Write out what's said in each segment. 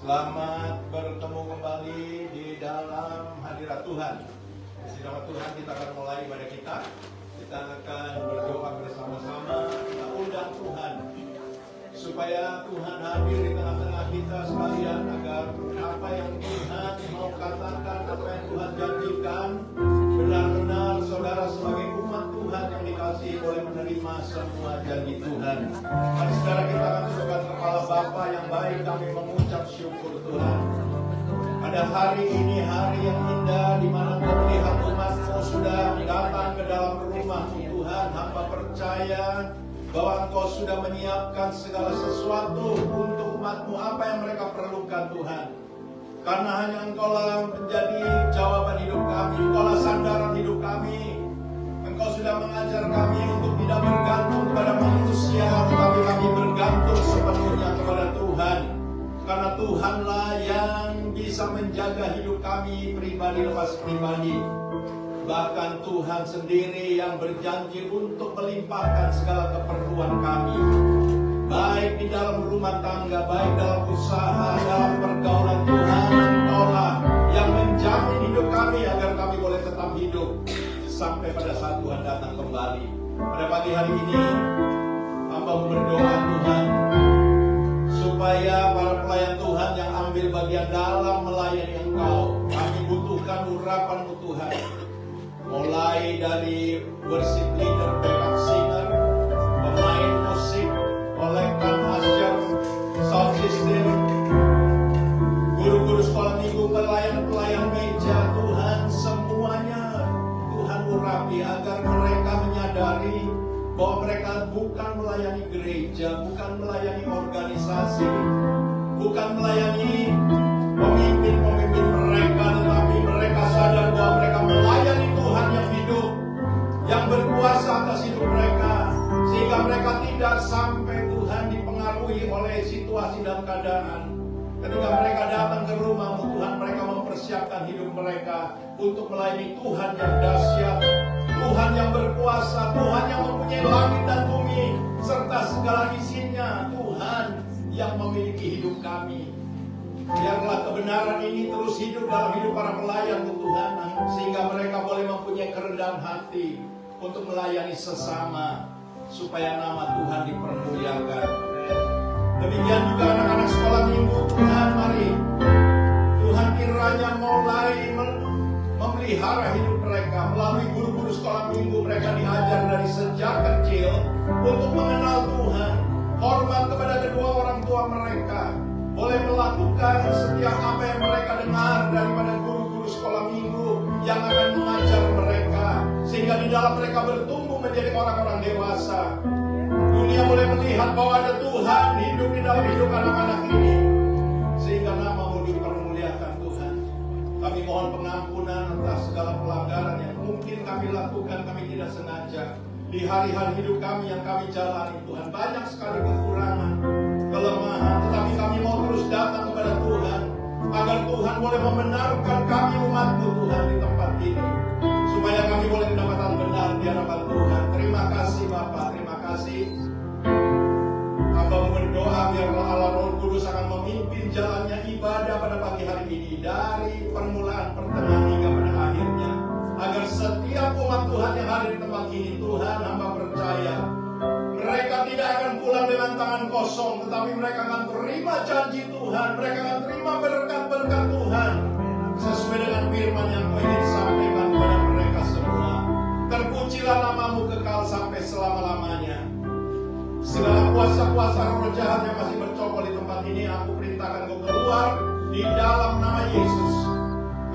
Selamat bertemu kembali di dalam hadirat Tuhan. Di nama Tuhan kita akan mulai ibadah kita. Kita akan berdoa bersama-sama. Kita undang Tuhan supaya Tuhan hadir di tengah-tengah kita sekalian, agar apa yang Tuhan mau katakan, apa yang Tuhan janjikan, benar-benar saudara sebagai umat Tuhan yang dikasihi boleh menerima semua janji Tuhan. Mari saudara kita akan tundukkan kepala Bapa yang baik, kami mengucap syukur Tuhan. Pada hari ini, hari yang indah di mana Kau melihat umat-Mu sudah datang ke dalam rumah-Mu Tuhan. Hamba percaya bahwa Engkau sudah menyiapkan segala sesuatu untuk umat-Mu, apa yang mereka perlukan Tuhan. Karena hanya Engkau lah menjadi jawaban hidup kami, Engkau lah sandaran hidup kami. Engkau sudah mengajar kami untuk tidak bergantung kepada manusia, tetapi kami bergantung sepenuhnya kepada Tuhan. Karena Tuhanlah yang bisa menjaga hidup kami pribadi lepas pribadi. Bahkan Tuhan sendiri yang berjanji untuk melimpahkan segala keperluan kami, baik di dalam rumah tangga, baik dalam usaha, dalam pergaulan. Tuhan, Engkaulah yang menjamin hidup kami agar kami boleh tetap hidup sampai pada saat Tuhan datang kembali. Pada pagi hari ini, hamba berdoa Tuhan, supaya para pelayan Tuhan yang ambil bagian dalam melayani Engkau, kami butuhkan urapan-Mu Tuhan. Mulai dari worship leader, backup singer, pemain musik, kolektan ajar, sound system, guru-guru sekolah minggu, pelayan-pelayan meja, Tuhan semuanya Tuhan urapi agar mereka menyadari bahwa mereka bukan melayani gereja, bukan melayani organisasi, bukan melayani pemimpin-pemimpin mereka, tetapi mereka sadar bahwa mereka melayani Tuhan yang hidup, yang berkuasa atas hidup mereka, sehingga mereka tidak sampai Tuhan dipengaruhi oleh situasi dan keadaan. Ketika mereka datang ke rumah-Mu Tuhan, mereka mempersiapkan hidup mereka untuk melayani Tuhan yang dahsyat, Tuhan yang berkuasa, Tuhan yang mempunyai langit dan bumi serta segala isinya, Tuhan yang memiliki hidup kami. Biarlah kebenaran ini terus hidup dalam hidup para pelayan Tuhan, sehingga mereka boleh mempunyai kerendahan hati untuk melayani sesama, supaya nama Tuhan dipermuliakan. Demikian juga anak-anak sekolah minggu Tuhan, mari Tuhan kiranya mulai memelihara hidup mereka. Melalui guru-guru sekolah minggu, mereka diajar dari sejak kecil untuk mengenal Tuhan, hormat kepada kedua orang tua mereka, boleh melakukan setiap apa yang mereka dengar daripada guru-guru sekolah minggu yang akan mengajar mereka, sehingga di dalam mereka bertumbuh menjadi orang-orang dewasa. Dunia boleh melihat bahwa ada Tuhan hidup di dalam hidup anak-anak ini, sehingga nama-Mu dipermuliakan Tuhan. Kami mohon pengampunan atas segala pelanggaran yang mungkin kami lakukan, kami tidak sengaja di hari-hari hidup kami yang kami jalani Tuhan. Banyak sekali kekurangan, kelemahan, tetapi kami mau terus datang kepada Tuhan, agar Tuhan boleh membenarkan kami umat-Mu Tuhan di tempat ini, supaya kami boleh mendapatkan benar di hadapan Tuhan. Terima kasih Bapa, terima kasih. Hamba berdoa biarlah Allah Roh Kudus akan memimpin jalannya ibadah pada pagi hari ini, dari permulaan, pertengahan hingga pada akhirnya, agar setiap umat Tuhan yang ada di tempat ini, Tuhan, hamba percaya mereka tidak akan pulang dengan tangan kosong, tetapi mereka akan terima janji Tuhan, mereka akan terima berkat-berkat Tuhan sesuai dengan firman yang Kau ingin sampaikan kepada mereka semua. Terpujilah nama-Mu kekal sampai selama-lamanya. Segala kuasa-kuasa roh jahat yang masih bercokol di tempat ini, aku perintahkan Kau keluar di dalam nama Yesus.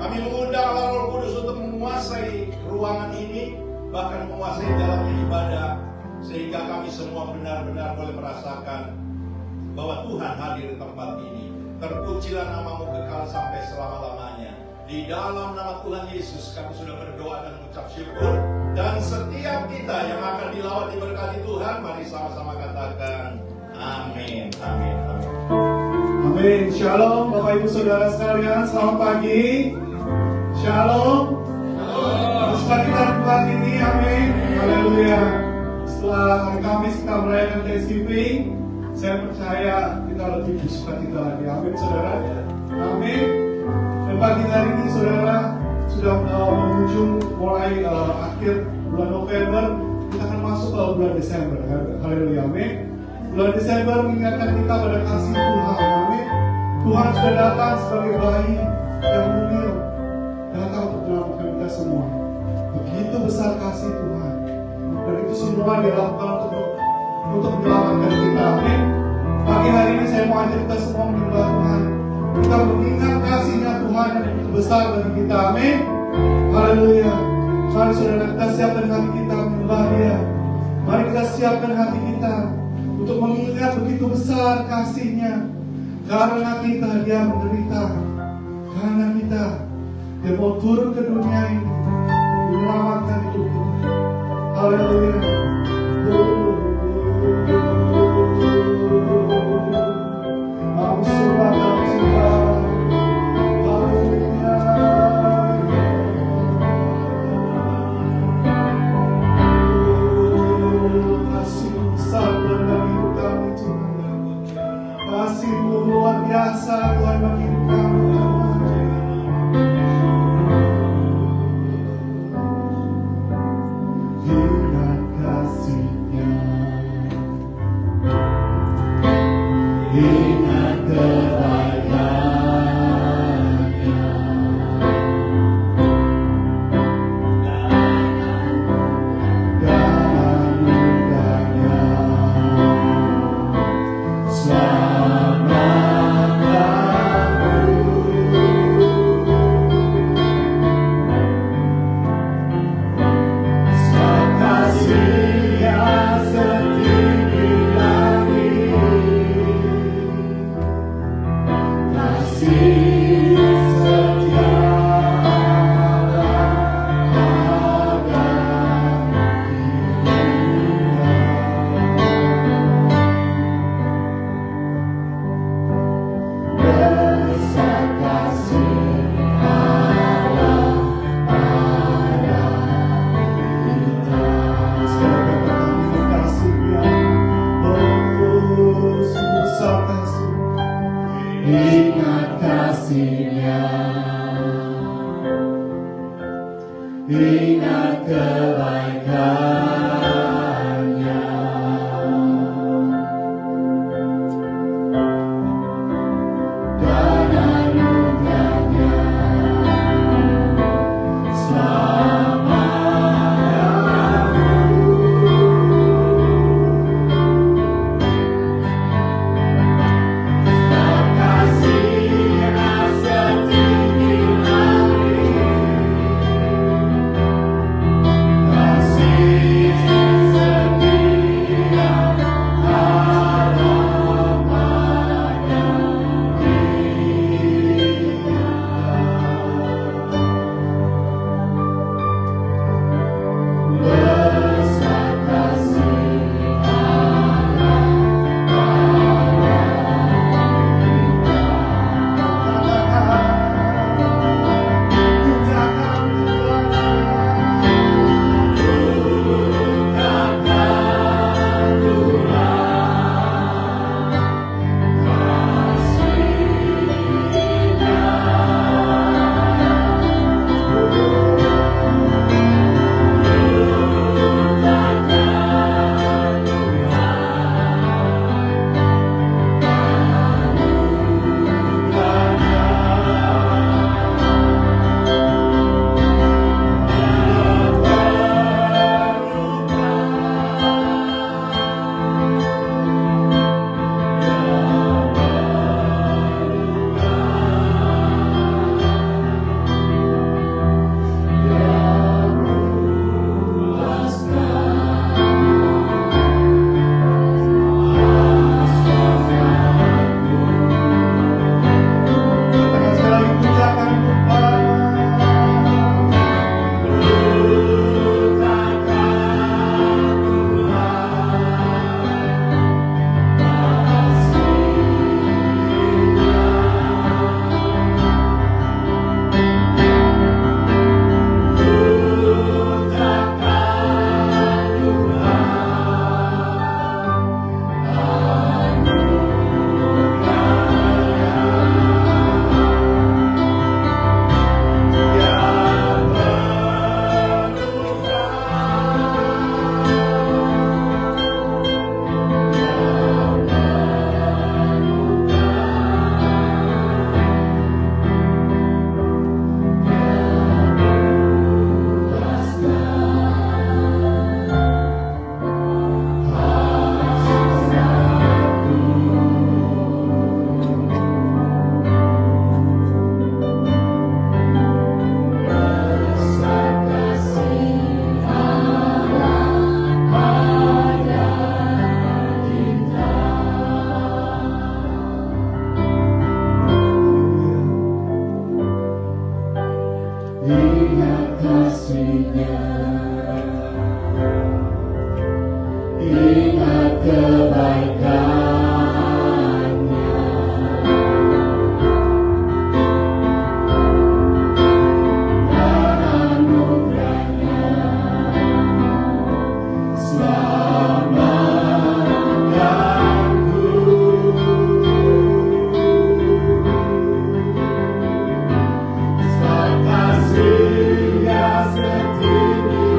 Kami mengundang Allah Roh Kudus untuk menguasai ruangan ini, bahkan menguasai jalannya ibadah, sehingga kami semua benar-benar boleh merasakan bahwa Tuhan hadir di tempat ini. Terpujilah nama-Mu kekal sampai selama-lamanya. Di dalam nama Tuhan Yesus kami sudah berdoa dan mengucap syukur. Dan setiap kita yang akan dilawat diberkati Tuhan, mari sama-sama katakan amin, amin, amin. Amin. Shalom Bapak Ibu Saudara sekalian, selamat pagi. Shalom. Teruskan kita Tuhan ini, amin. Haleluya. Setelah hari Kamis kita merayakan Thanksgiving, saya percaya kita lebih bersuka cita lagi. Amin saudara. pagi hari ini saudara sudah mengunjung mulai akhir bulan November, kita akan masuk ke bulan Desember. Haleluya, amin. Bulan Desember mengingatkan kita pada kasih Tuhan, amin. Tuhan sudah datang sebagai bayi yang mungil, datang untuk menyelamatkan kita semua. Begitu besar kasih Tuhan, dan itu semua dilakukan untuk menyelamatkan kita, amin. Pagi hari ini saya mau ajak kita semua menyembah Tuhan. Kita mengingat kasihnya Tuhan yang begitu besar bagi kita, amin. Haleluya. Mari saudara kita siapkan hati kita menyembah Dia. Mari kita siapkan hati kita untuk mengingat begitu besar kasihnya. Karena kita Dia menderita, karena kita Dia mau turun ke dunia ini menyelamatkan hidup kita. Haleluya. Aku serahkan cinta. Haleluya. Kasih besar dalam hidup kami Tuhan. Kasih-Mu luar biasa Tuhan bagi hidup kami Tuhan. Ingat kasih-Nya, ingat kebaikan-Nya, dan anugerah-Nya selama ingat kasih-Nya, ingat kebaikan-Nya, dan anugerah-Nya selama kasih ingat kasih-Nya, ingat kebaikan-Nya, dan anugerah-Nya selamatkanku. Sebab kasih-Nya setinggi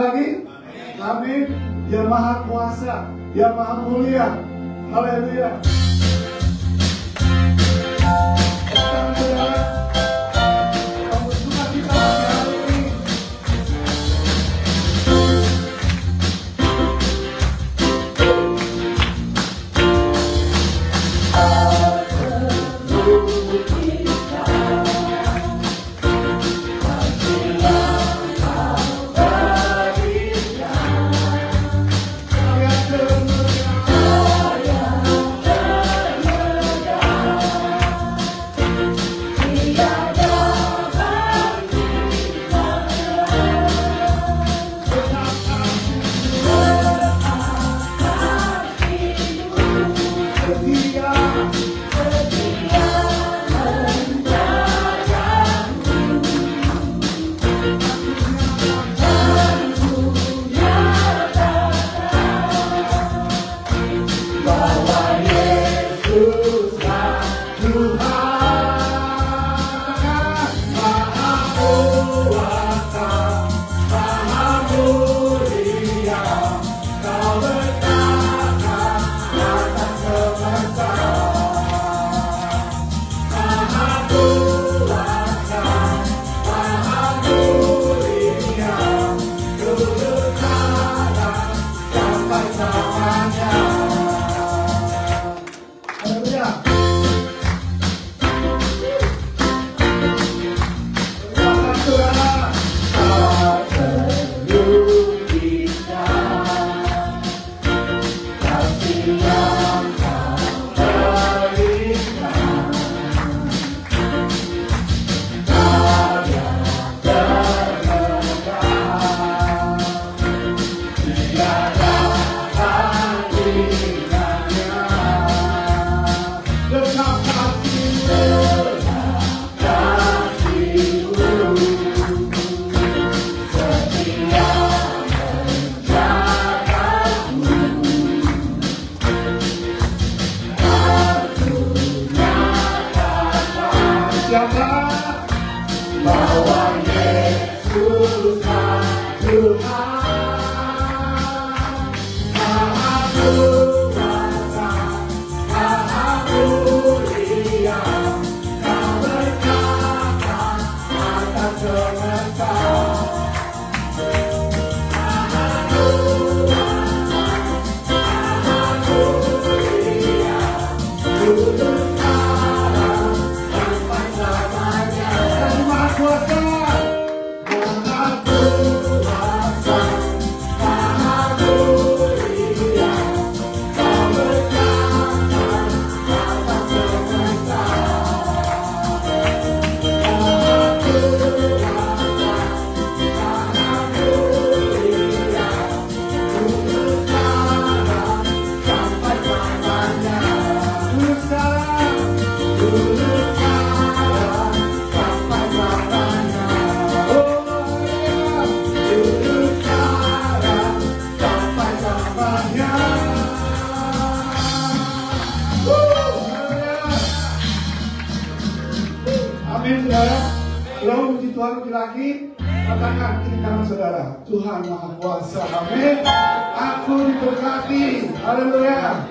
lagi? Amin. Dia maha kuasa, dia maha mulia. Haleluya. Sekarang saudara, kamu suka kita pagi hari ini. Amin, saudara. Saudara puji Tuhan lagi. Katakan kiri kanan saudara, Tuhan Maha Kuasa. Amin. Aku diberkati. Haleluya.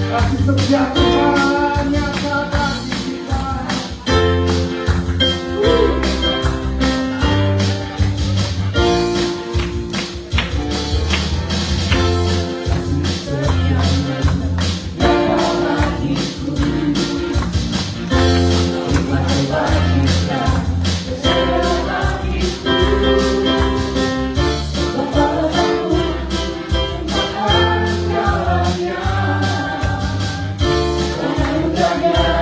Kasih setia Tuhan nyatakan di kita. Yeah.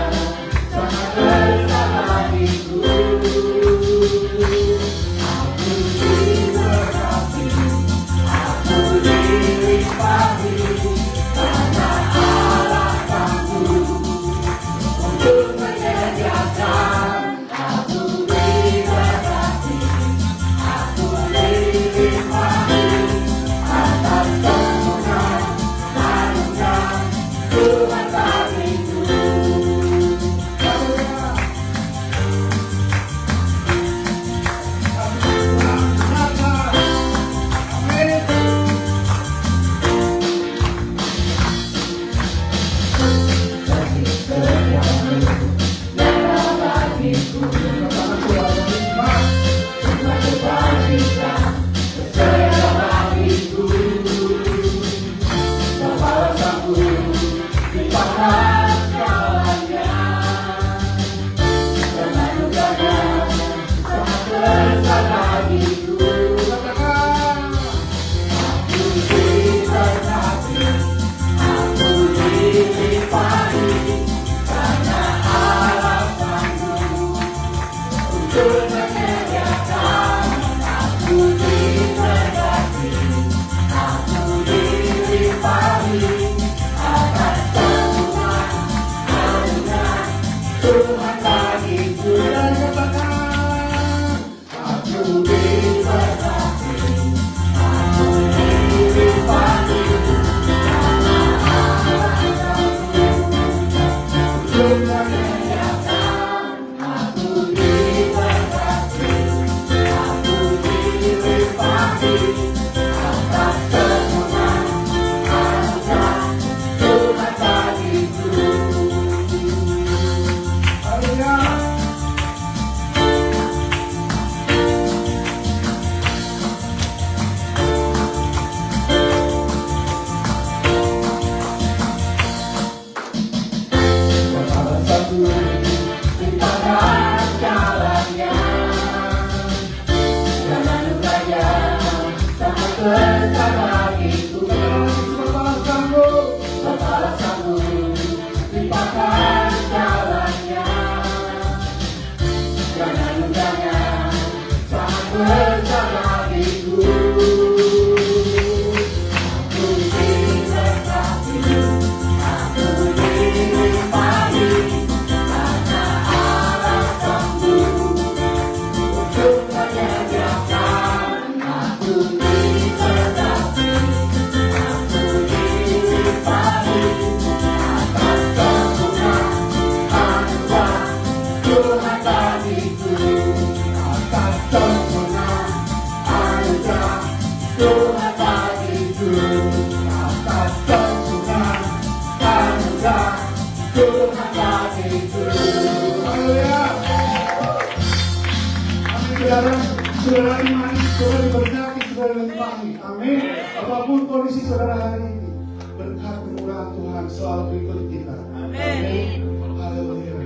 Saudara imani, saudara diberkati, saudara dipakai. Amin. Apapun kondisi saudara hari ini, berkat kemurahan Tuhan selalu mengikuti kita. Amin. Haleluya.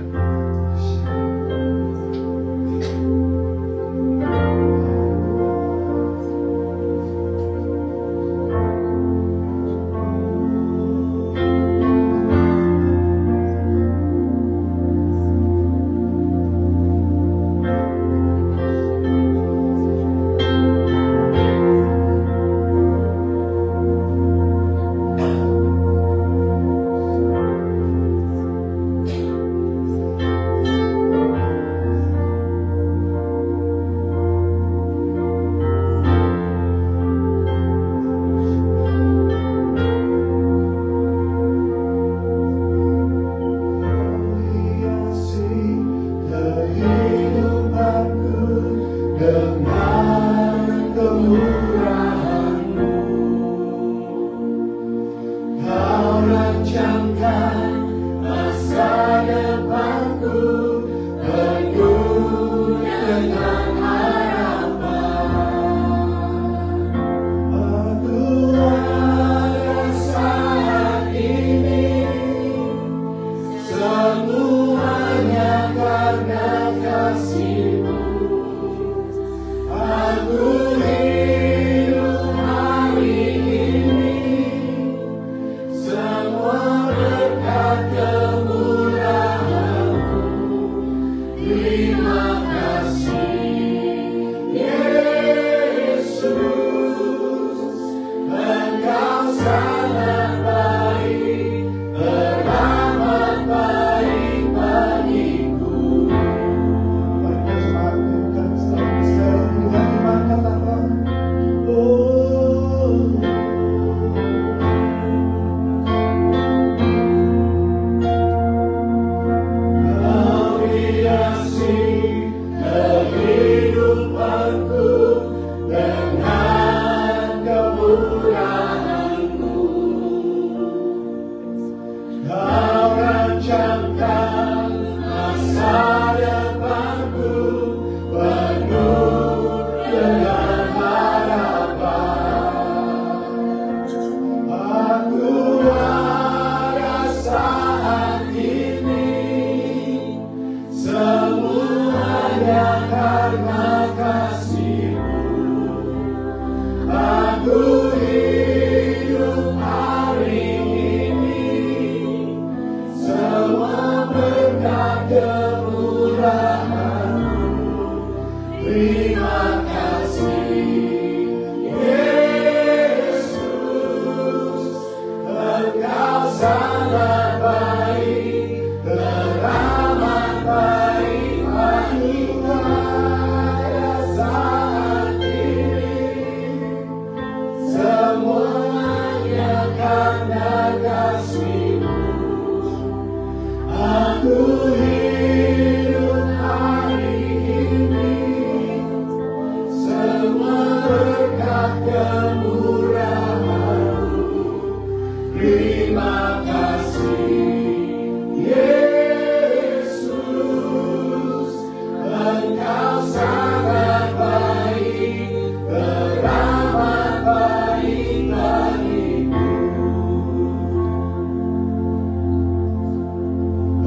Engkau sangat baik, teramat baik bagiku.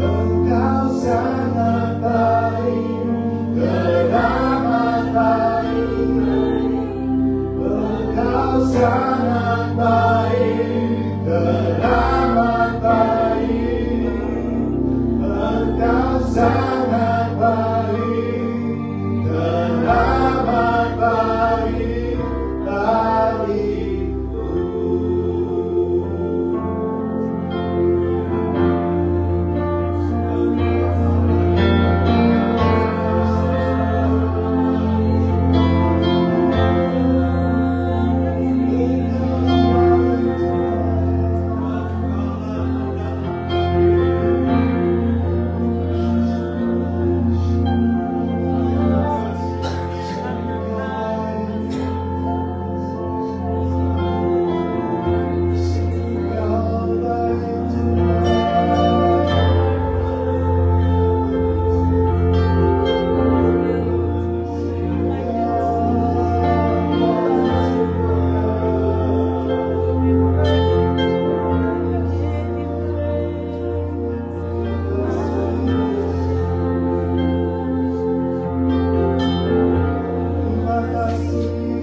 Engkau sangat baik, teramat baik bagiku. Engkau sangat baik, teramat baik. Engkau sangat baik, teramat baik bagiku. Terima kasih Yesus.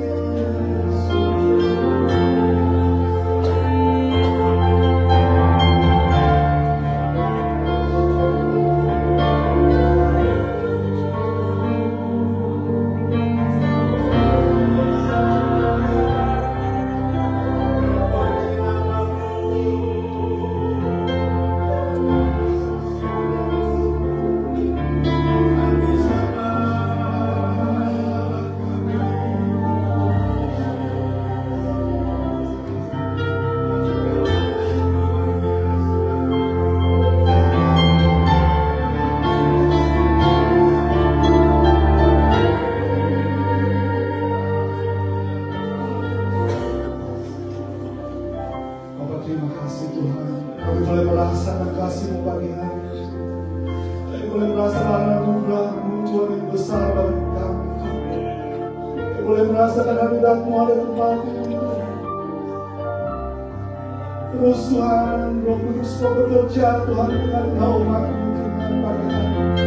Bapak terima kasih Tuhan. Kami boleh merasakan kasih-Mu pagi hari ini. Kami boleh merasakan anugerah-Mu Tuhan yang besar bagi kami. Kami boleh merasakan anugerah-Mu ada tempat ini. Terus Tuhan, Roh Kudus Kau bekerja Tuhan dengan umat-Mu Tuhan pagi hari ini.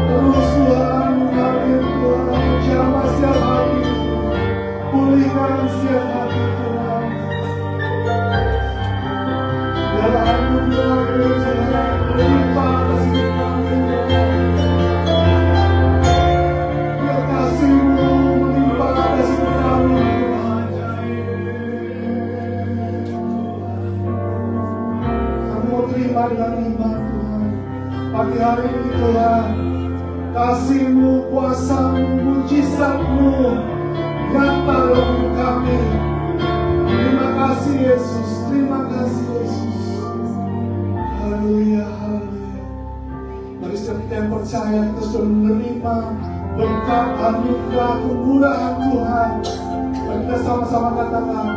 Terus Tuhan, mengalir Tuhan, jamah setiap hati. Pulihkan setiap hati Tuhan. Biarlah anugerah-Mu Tuhan melimpah atas hidup kami. Biar kasih-Mu melimpah atas hidup kami Tuhan. Kami mau terima dengan iman Tuhan. Pagi hari ini Tuhan, kasih-Mu, kuasa-Mu, mujizat-Mu nyata dalam hidup kami. Terima kasih Yesus, terima kasih Yesus. Haleluya, haleluya. Mari setiap kita yang percaya kita sudah menerima berkat anugerah kemurahan Tuhan. Mari kita sama-sama katakan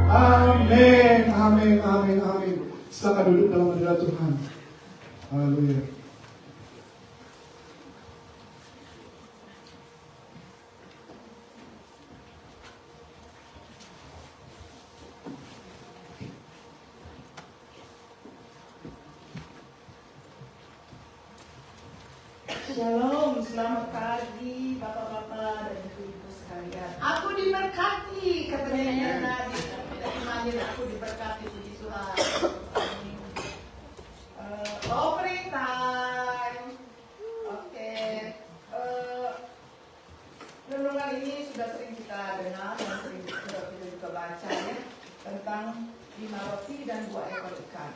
amin, amin, amin, amin. Silakan duduk dalam hadirat Tuhan. Haleluya. Shalom, selamat pagi Bapak-Bapak dan Ibu-Ibu sekalian. Aku diberkati, katanya tadi. Kemarin aku diberkati, puji Tuhan. Offering time. Oke. Renungan ini sudah sering kita dengar dan sering kita juga baca ya, tentang 5 roti dan 2 ekor ikan.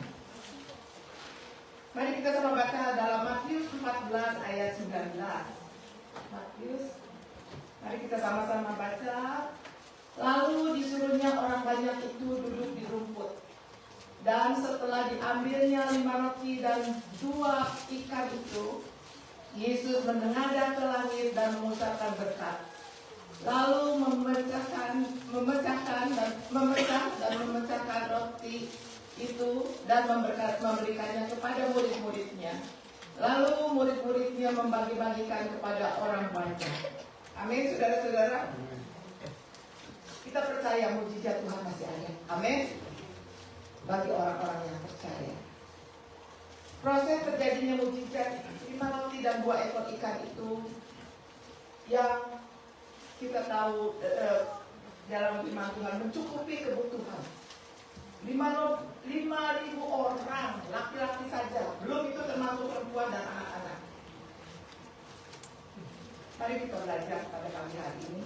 Mari kita sama baca dalam Matius 14 ayat 19. Matius, mari kita sama-sama baca. Lalu disuruhnya orang banyak itu duduk di rumput. Dan setelah diambilnya 5 roti dan 2 ikan itu, Yesus menengadah ke langit dan mengucapkan berkat. Lalu memecahkan roti itu dan memberikannya kepada murid-muridnya, Lalu murid-muridnya membagi-bagikan kepada orang banyak. Amin, saudara-saudara. Kita percaya mujizat Tuhan masih ada. Amin. Bagi orang-orang yang percaya. Proses terjadinya mujizat 5 roti dan 2 ekor ikan itu yang kita tahu dalam firman Tuhan mencukupi kebutuhan 5.000 orang laki-laki saja, belum itu termasuk perempuan dan anak-anak. Mari kita belajar pada pagi hari ini.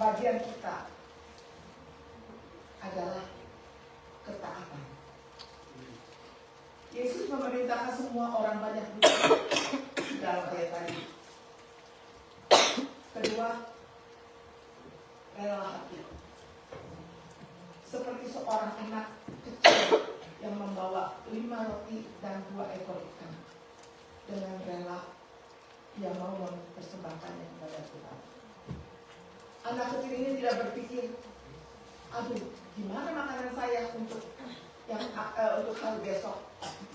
Bagian kita adalah ketaatan. Yesus memerintahkan semua orang banyak duduk dalam ayat tadi. Kedua, rela hati. Seperti seorang anak kecil yang membawa 5 roti dan 2 ekor ikan. Dengan rela, dia mau mempersembahkannya kepada Tuhan. Anak kecil ini tidak berpikir, aduh, gimana makanan saya untuk hari besok,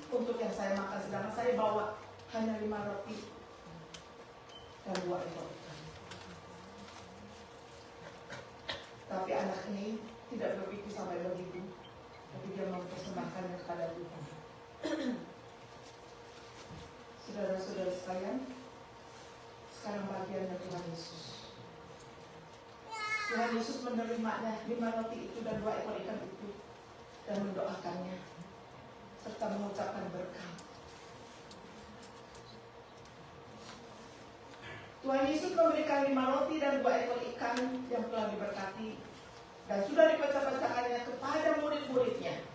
untuk yang saya makan, sedangkan saya bawa hanya 5 roti dan 2 ekor ikan. Tapi anak ini tidak berpikir sampai begitu, tapi dia mempersembahkannya kepada Tuhan. Saudara-saudara sekalian, sekarang bagiannya Tuhan Yesus. Tuhan Yesus menerimanya 5 roti itu dan 2 ekor ikan itu dan mendoakannya serta mengucapkan berkat. Tuhan Yesus memberikan 5 roti dan 2 ekor ikan yang telah diberkati dan sudah dibaca-bacakannya kepada murid-muridnya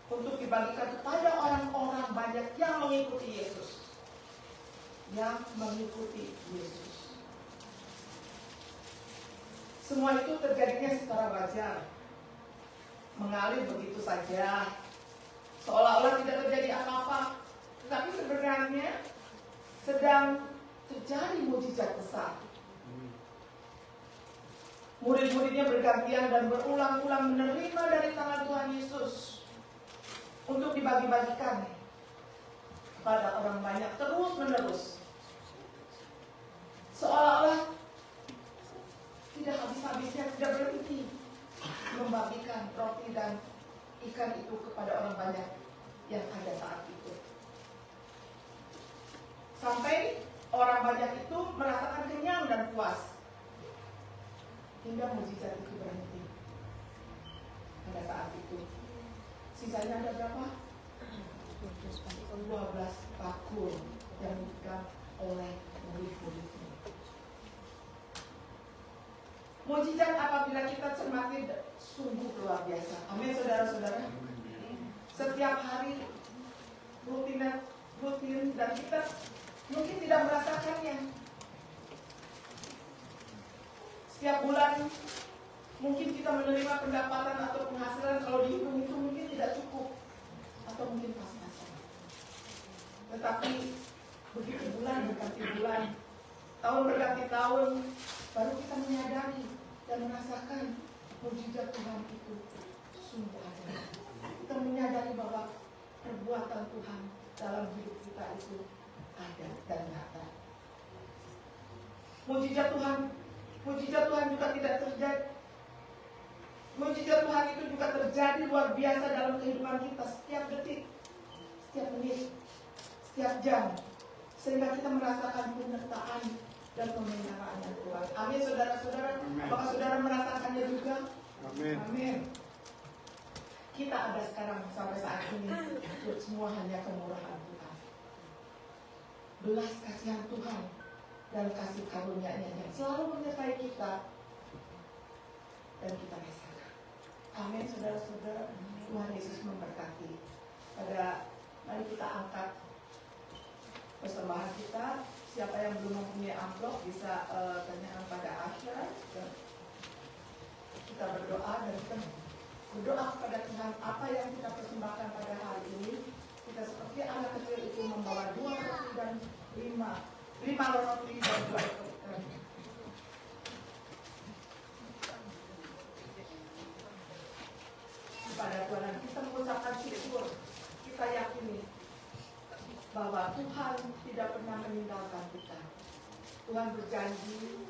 untuk dibagikan kepada orang-orang banyak yang mengikuti Yesus. Yang mengikuti Yesus. Semua itu terjadinya secara wajar, mengalir begitu saja, seolah-olah tidak terjadi apa-apa, tetapi sebenarnya sedang terjadi mujizat besar. Murid-muridnya bergantian dan berulang-ulang menerima dari tangan Tuhan Yesus untuk dibagi-bagikan kepada orang banyak terus-menerus. Seolah-olah tidak habis-habisnya, tidak berhenti membagikan roti dan ikan itu kepada orang banyak yang ada saat itu. Sampai orang banyak itu merasakan kenyang dan puas. Hingga mujizat itu berhenti. Pada saat itu sisanya ada berapa? 12 bakul yang dipegang oleh murid-muridnya. Mujizat apabila kita cermati sungguh luar biasa. Amin, saudara-saudara. Setiap hari rutin dan kita mungkin tidak merasakannya. Setiap bulan mungkin kita menerima pendapatan atau penghasilan, kalau dihitung itu mungkin tidak cukup atau mungkin pas-pasan. Tetapi begitu bulan berganti bulan, tahun berganti tahun, baru kita menyadari dan merasakan mujizat Tuhan itu sungguh ada. Kita menyadari bahwa perbuatan Tuhan dalam hidup kita itu ada dan nyata. Mujizat Tuhan juga tidak terjadi. Mujizat Tuhan itu juga terjadi luar biasa dalam kehidupan kita setiap detik, setiap menit, setiap jam, sehingga kita merasakan penyertaan dan pemeliharaan Tuhan. Amin, saudara-saudara. Apakah saudara merasakannya juga? Amin. Amin. Kita ada sekarang sampai saat ini, itu semua hanya kemurahan Tuhan. Belas kasihan Tuhan dan kasih karunia-Nya yang selalu menyertai kita dan kita rasakan. Amin, saudara-saudara. Tuhan Yesus memberkati. Mari kita angkat persembahan kita. Siapa yang belum mempunyai amplop bisa tanyakan pada Asya. Kita berdoa dan kita berdoa kepada Tuhan apa yang kita persembahkan pada hari ini. Kita seperti anak kecil itu membawa 2 roti dan 5 roti dan 2 ekor ikan. Kepada Tuhan kita mengucapkan syukur. Kita yakini Tuhan berjanji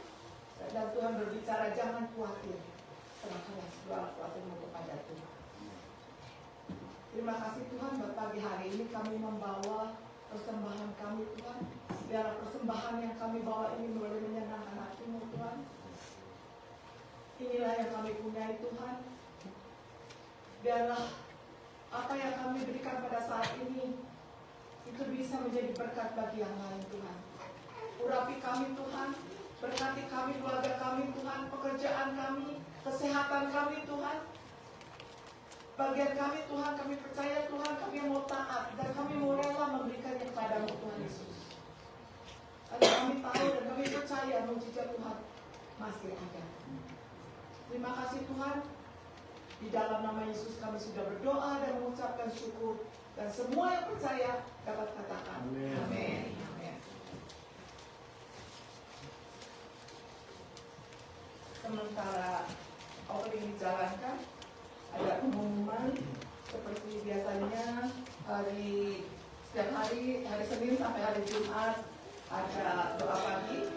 dan Tuhan berbicara, jangan khawatir, serahkanlah segala khawatirmu kepada Tuhan. Terima kasih Tuhan, buat pagi hari ini kami membawa persembahan kami Tuhan. Biarlah persembahan yang kami bawa ini boleh menyenangkan hati-Mu Tuhan. Inilah yang kami punyai Tuhan. Biarlah apa yang kami berikan pada saat ini itu bisa menjadi berkat bagi yang lain Tuhan. Urapi kami Tuhan, berkati kami, keluarga kami Tuhan, pekerjaan kami, kesehatan kami Tuhan. Bagian kami Tuhan, kami percaya Tuhan, kami mau taat dan kami mau rela memberikannya kepadamu Tuhan Yesus. Karena kami tahu dan kami percaya mujizat Tuhan masih ada. Terima kasih Tuhan. Di dalam nama Yesus kami sudah berdoa dan mengucapkan syukur. Dan semua yang percaya dapat katakan amin. Amin. Amin. Sementara offering dijalankan, ada pengumuman seperti biasanya setiap hari Senin sampai hari Jumat ada doa pagi.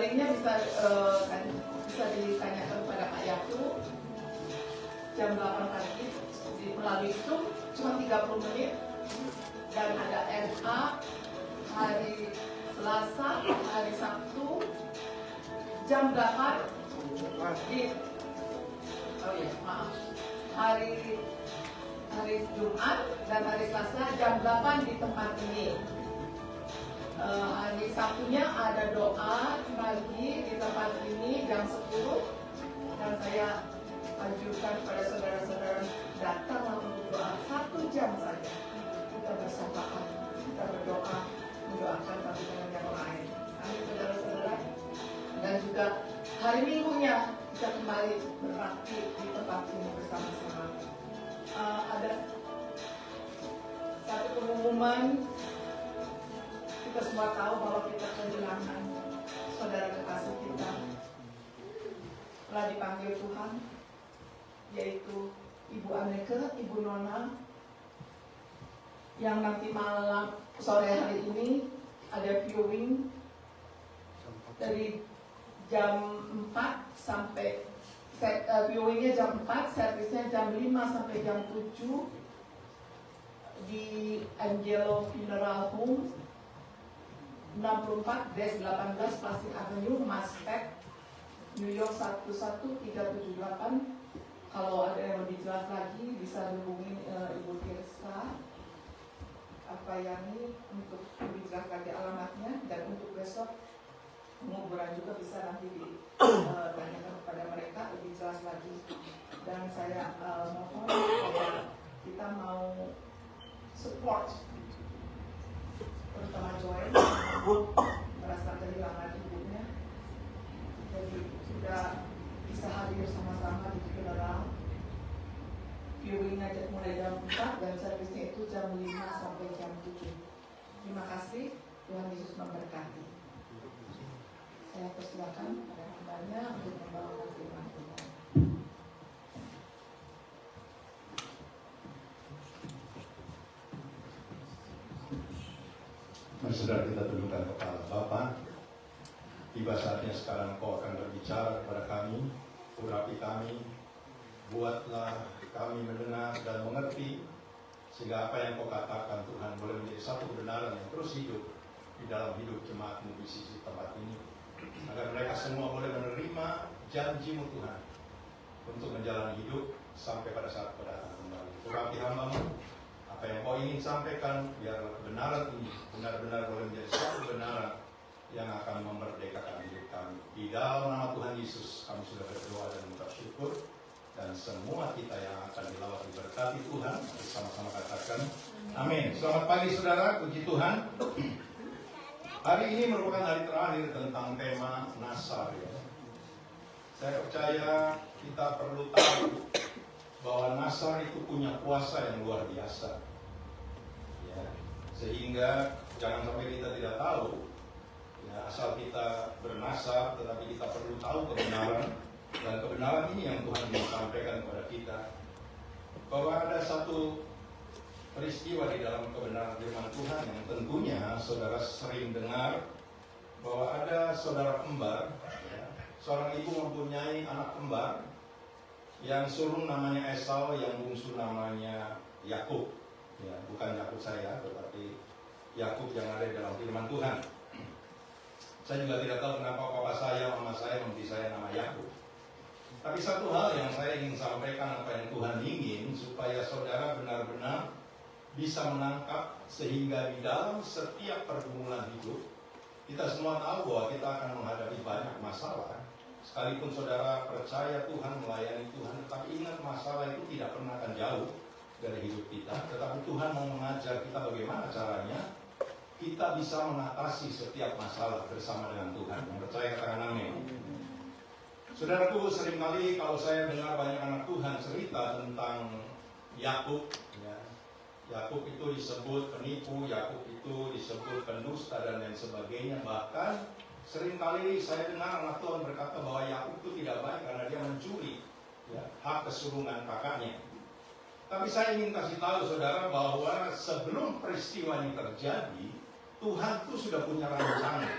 Linknya bisa ditanyakan kepada Pak Yatu jam 8 pagi melalui Zoom, cuma 30 menit. Dan ada MA hari Selasa, hari Sabtu jam 8 hari Jumat dan hari Selasa jam 8 di tempat ini. Hari Sabtunya ada doa pagi di tempat ini jam 10, dan saya anjurkan kepada saudara-saudara datang untuk doa 1 jam saja. Kita bersamaan, kita berdoa, mendoakan satu dengan yang lain. Amin saudara-saudara. Dan juga hari Minggunya kita kembali berbakti di tempat ini bersama-sama. Ada satu pengumuman. Kita semua tahu bahwa kita kehilangan saudara kekasih kita telah dipanggil Tuhan, yaitu Ibu Anneke, Ibu Nona, yang nanti malam sore hari ini ada viewing dari jam 4 sampai viewingnya jam 4, servisnya jam 5 sampai jam 7 di Angelo Funeral Home 64-18 Plastic Avenue, Maspec, New York 11378. Kalau ada yang lebih jelas lagi bisa hubungi Ibu Tirsa Apayani untuk lebih jelas lagi alamatnya. Dan untuk besok penguburan juga bisa nanti ditanyakan kepada mereka lebih jelas lagi. Dan saya mohon bahwa kita mau support, terutama Joy merasa kehilangan ibunya, jadi sudah bisa hadir sama-sama di funeral. Viewing-nya mulai jam 4 dan servisnya itu jam 5 sampai jam 7. Terima kasih, Tuhan Yesus memberkati. Saya persilakan pada hambanya untuk membawakan firman Tuhan. Mari saudara kita tundukkan kepala Bapa. Tiba saatnya sekarang Kau akan berbicara kepada kami, urapi kami, buatlah kami mendengar dan mengerti, sehingga apa yang Kau katakan Tuhan boleh menjadi satu kebenaran yang terus hidup di dalam hidup jemaat-Mu di sisi tempat ini, agar mereka semua boleh menerima janji-Mu Tuhan untuk menjalani hidup sampai pada saat kedatangan kembali. Urapi hamba-Mu, apa yang Kau ingin sampaikan, biar kebenaran ini benar-benar boleh menjadi satu kebenaran yang akan memerdekakan hidup kami. Di dalam nama Tuhan Yesus kami sudah berdoa dan mengucap syukur. Dan semua kita yang akan dilawat diberkati Tuhan, bersama-sama katakan amin. Selamat pagi saudara, puji Tuhan. Hari ini merupakan hari terakhir tentang tema Nasar, ya. Saya percaya kita perlu tahu bahwa Nasar itu punya kuasa yang luar biasa, ya. Sehingga jangan sampai kita tidak tahu, ya, asal kita bernasar, tetapi kita perlu tahu kebenaran. Dan kebenaran ini yang Tuhan ingin sampaikan kepada kita, bahwa ada satu peristiwa di dalam kebenaran firman Tuhan yang tentunya saudara sering dengar bahwa ada saudara kembar, ya, seorang ibu mempunyai anak kembar yang sulung namanya Esau, yang bungsu namanya Yakub. Ya, bukan Yakub saya, tetapi Yakub yang ada di dalam firman Tuhan. Saya juga tidak tahu kenapa papa saya, mama saya memberi saya nama Yakub. Tapi satu hal yang saya ingin sampaikan, apa yang Tuhan ingin, supaya saudara benar-benar bisa menangkap, sehingga di dalam setiap pergumulan hidup, kita semua tahu bahwa kita akan menghadapi banyak masalah. Sekalipun saudara percaya Tuhan, melayani Tuhan, tetapi ingat masalah itu tidak pernah akan jauh dari hidup kita. Tetapi Tuhan mau mengajar kita bagaimana caranya kita bisa mengatasi setiap masalah bersama dengan Tuhan. Yang percaya katakan amin. Saudaraku, seringkali kalau saya dengar banyak anak Tuhan cerita tentang Yakub, ya, Yakub itu disebut penipu, Yakub itu disebut pendusta dan lain sebagainya. Bahkan seringkali saya dengar anak Tuhan berkata bahwa Yakub itu tidak baik karena dia mencuri, ya, hak kesulungan kakaknya. Tapi saya ingin kasih tahu saudara bahwa sebelum peristiwa ini terjadi, Tuhan itu sudah punya rancangan.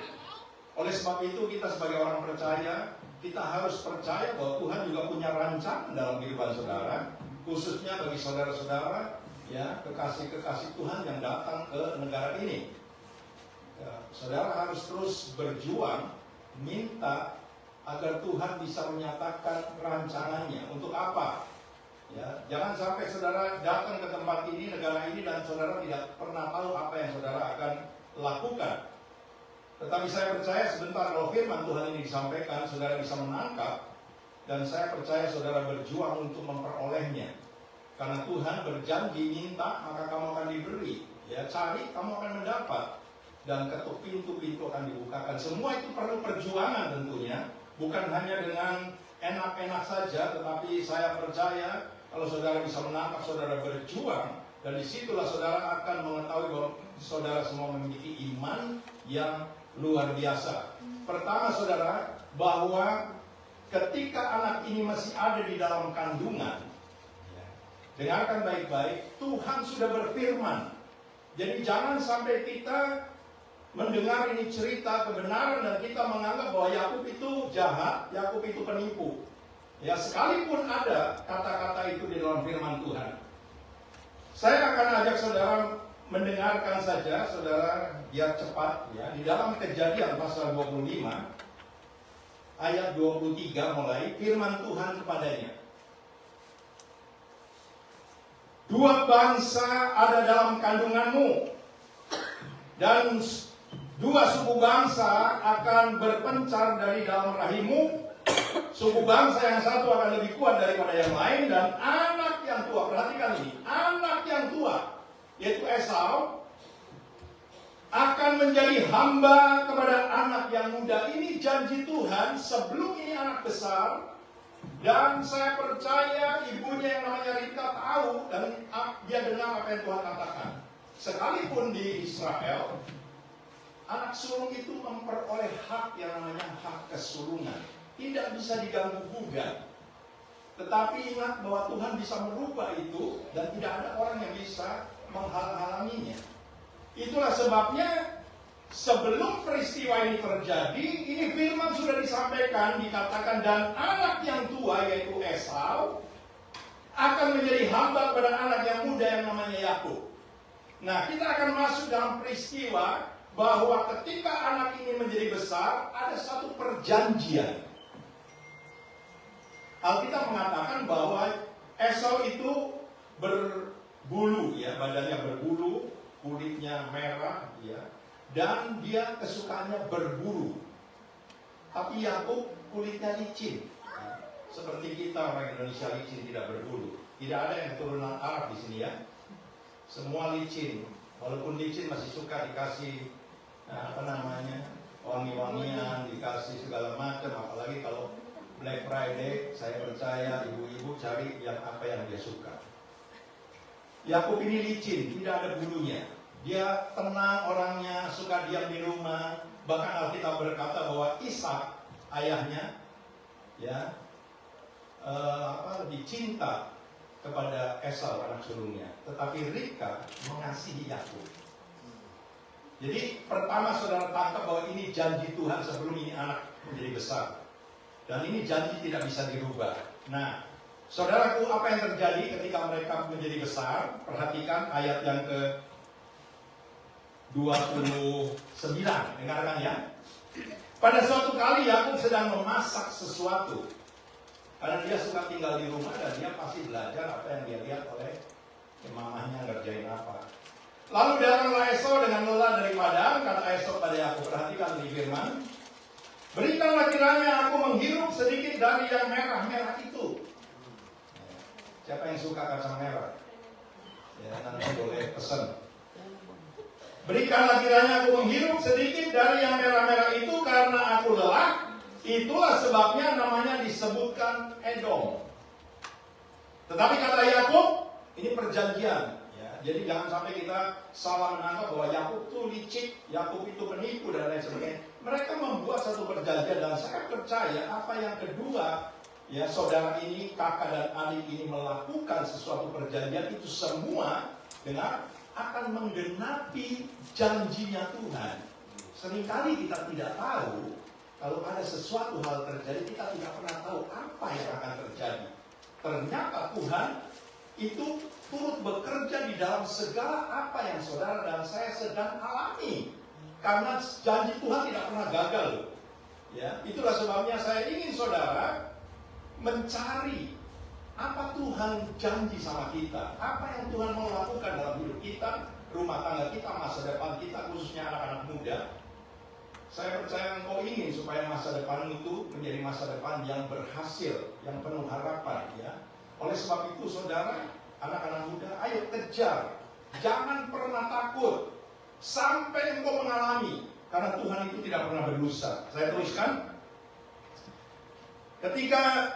Oleh sebab itu kita sebagai orang percaya, kita harus percaya bahwa Tuhan juga punya rancangan dalam kehidupan saudara, khususnya bagi saudara-saudara, ya, kekasih-kekasih Tuhan yang datang ke negara ini. Ya, saudara harus terus berjuang, minta agar Tuhan bisa menyatakan rancangannya. Untuk apa? Ya, jangan sampai saudara datang ke tempat ini, negara ini, dan saudara tidak pernah tahu apa yang saudara akan lakukan. Tetapi saya percaya sebentar kalau firman Tuhan ini disampaikan, saudara bisa menangkap, dan saya percaya saudara berjuang untuk memperolehnya. Karena Tuhan berjanji, minta maka kamu akan diberi, ya, cari kamu akan mendapat, dan ketuk pintu-pintu akan dibukakan. Semua itu perlu perjuangan tentunya, bukan hanya dengan enak-enak saja, tetapi saya percaya kalau saudara bisa menangkap, saudara berjuang, dan disitulah saudara akan mengetahui bahwa saudara semua memiliki iman yang luar biasa. Pertama saudara, bahwa ketika anak ini masih ada di dalam kandungan, dengarkan baik-baik, Tuhan sudah berfirman. Jadi jangan sampai kita mendengar ini cerita kebenaran dan kita menganggap bahwa Yakub itu jahat, Yakub itu penipu. Ya, sekalipun ada kata-kata itu di dalam firman Tuhan. Saya akan ajak saudara mendengarkan saja, saudara, biar cepat, ya. Di dalam Kejadian pasal 25 ayat 23 mulai, firman Tuhan kepadanya. Dua bangsa ada dalam kandunganmu, dan dua suku bangsa akan berpencar dari dalam rahimmu. Suku bangsa yang satu akan lebih kuat daripada yang lain, dan anak yang tua, perhatikan ini, anak yang tua, yaitu Esau, akan menjadi hamba kepada anak yang muda. Ini janji Tuhan sebelum ini anak besar. Dan saya percaya ibunya yang namanya Ribka tahu, dan dia dengar apa yang Tuhan katakan. Sekalipun di Israel, anak sulung itu memperoleh hak yang namanya hak kesulungan. Tidak bisa diganggu gugat. Tetapi ingat bahwa Tuhan bisa merubah itu, dan tidak ada orang yang bisa menghalang-halanginya. Itulah sebabnya sebelum peristiwa ini terjadi, ini firman sudah disampaikan, dikatakan, dan anak yang tua yaitu Esau akan menjadi hamba kepada anak yang muda yang namanya Yakub. Nah, kita akan masuk dalam peristiwa bahwa ketika anak ini menjadi besar, ada satu perjanjian. Alkitab mengatakan bahwa Esau itu berbulu, ya, badannya berbulu, kulitnya merah, ya, dan dia kesukaannya berburu. Tapi Yakub kulitnya licin, seperti kita orang Indonesia licin, tidak berbulu. Tidak ada yang keturunan Arab di sini, ya. Semua licin. Walaupun licin masih suka dikasih wangi-wangian, dikasih segala macam. Apalagi kalau Black Friday, saya percaya ibu-ibu cari yang apa yang dia suka. Yakub ini licin, tidak ada bulunya. Dia tenang orangnya, suka diam di rumah. Bahkan Alkitab berkata bahwa Ishak, ayahnya, ya, lebih cinta kepada Esau anak sulungnya, tetapi Ribka mengasihi Yakub. Jadi pertama saudara tangkap bahwa ini janji Tuhan sebelum ini anak menjadi besar. Dan ini janji tidak bisa dirubah. Nah, saudaraku, apa yang terjadi ketika mereka menjadi besar? Perhatikan ayat yang ke 29. Dengarkan ya. Pada suatu kali Yakub sedang memasak sesuatu. Karena dia suka tinggal di rumah dan dia pasti belajar apa yang dia lihat oleh mamahnya ngerjain apa. Lalu datanglah Esau dengan lelah dari padang. Kata Esau pada Yakub, perhatikan di firman, berikanlah kiranya aku menghirup sedikit dari yang merah-merah itu. Siapa yang suka kacang merah? Ya, nanti boleh pesan. Berikanlah kiranya aku menghirup sedikit dari yang merah-merah itu karena aku lelah. Itulah sebabnya namanya disebutkan Edom. Tetapi kata Yakub, ini perjanjian. Jadi jangan sampai kita salah menangkap bahwa Yakub itu licik, Yakub itu penipu dan lain sebagainya. Mereka membuat satu perjanjian dan saya percaya apa yang kedua, ya saudara ini, kakak dan adik ini melakukan sesuatu perjanjian itu semua dengan akan menggenapi janjinya Tuhan. Seringkali kita tidak tahu kalau ada sesuatu hal terjadi, kita tidak pernah tahu apa yang akan terjadi. Ternyata Tuhan itu turut bekerja di dalam segala apa yang saudara dan saya sedang alami. Karena janji Tuhan tidak pernah gagal. Ya, itulah sebabnya saya ingin saudara mencari apa Tuhan janji sama kita. Apa yang Tuhan mau lakukan dalam hidup kita, rumah tangga kita, masa depan kita, khususnya anak-anak muda. Saya percaya engkau ingin supaya masa depan itu menjadi masa depan yang berhasil, yang penuh harapan. Ya. Oleh sebab itu saudara, anak-anak muda, ayo kejar. Jangan pernah takut sampai engkau mengalami. Karena Tuhan itu tidak pernah berdosa. Saya tuliskan, ketika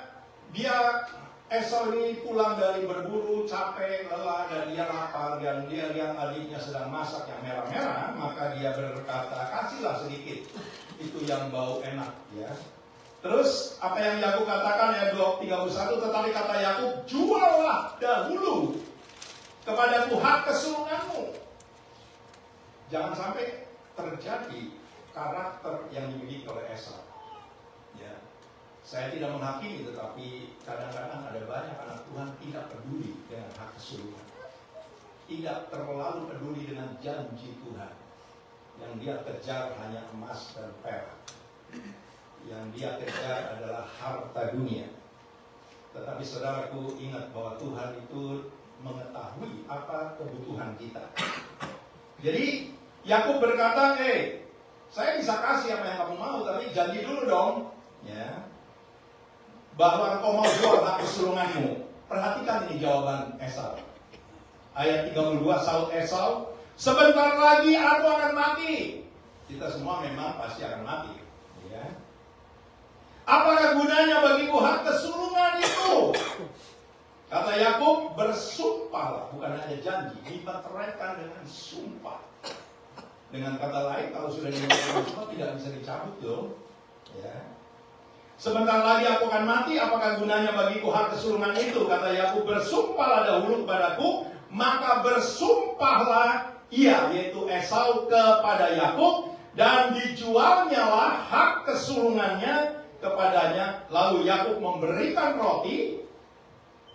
Esau ini pulang dari berburu, capek, lelah, dan dia lapar, dan dia lihat adiknya sedang masak yang merah-merah, maka dia berkata, kasihlah sedikit, itu yang bau enak. Ya. Terus apa yang Yakub katakan ayat 31, tetapi kata Yakub, juallah dahulu kepadaku hak kesulunganmu. Jangan sampai terjadi karakter yang dimiliki oleh Esau. Ya. Saya tidak menghakimi, tetapi kadang-kadang ada banyak anak Tuhan tidak peduli dengan hak kesulungan. Tidak terlalu peduli dengan janji Tuhan. Yang dia kejar hanya emas dan perak. Yang dia kejar adalah harta dunia. Tetapi saudaraku, ingat bahwa Tuhan itu mengetahui apa kebutuhan kita. Jadi Yakub berkata, saya bisa kasih apa yang kamu mau, tapi janji dulu dong, ya, bahwa engkau mau jual hak kesulunganmu. Perhatikan ini jawaban Esau. Ayat 32, saut Esau, sebentar lagi aku akan mati. Kita semua memang pasti akan mati. Ya. Apakah gunanya bagiku hak kesulungan itu? Kata Yakub, bersumpahlah, bukan hanya janji, dimeteraikan dengan sumpah. Dengan kata lain, kalau sudah dimeteraikan sumpah tidak bisa dicabut loh. Ya. Sebentar lagi aku akan mati, apakah gunanya bagiku hak kesulungan itu? Kata Yakub, bersumpahlah dahulu kepadaku, maka bersumpahlah ia, yaitu Esau kepada Yakub, dan dijualnya lah hak kesulungannya kepadanya. Lalu Yakub memberikan roti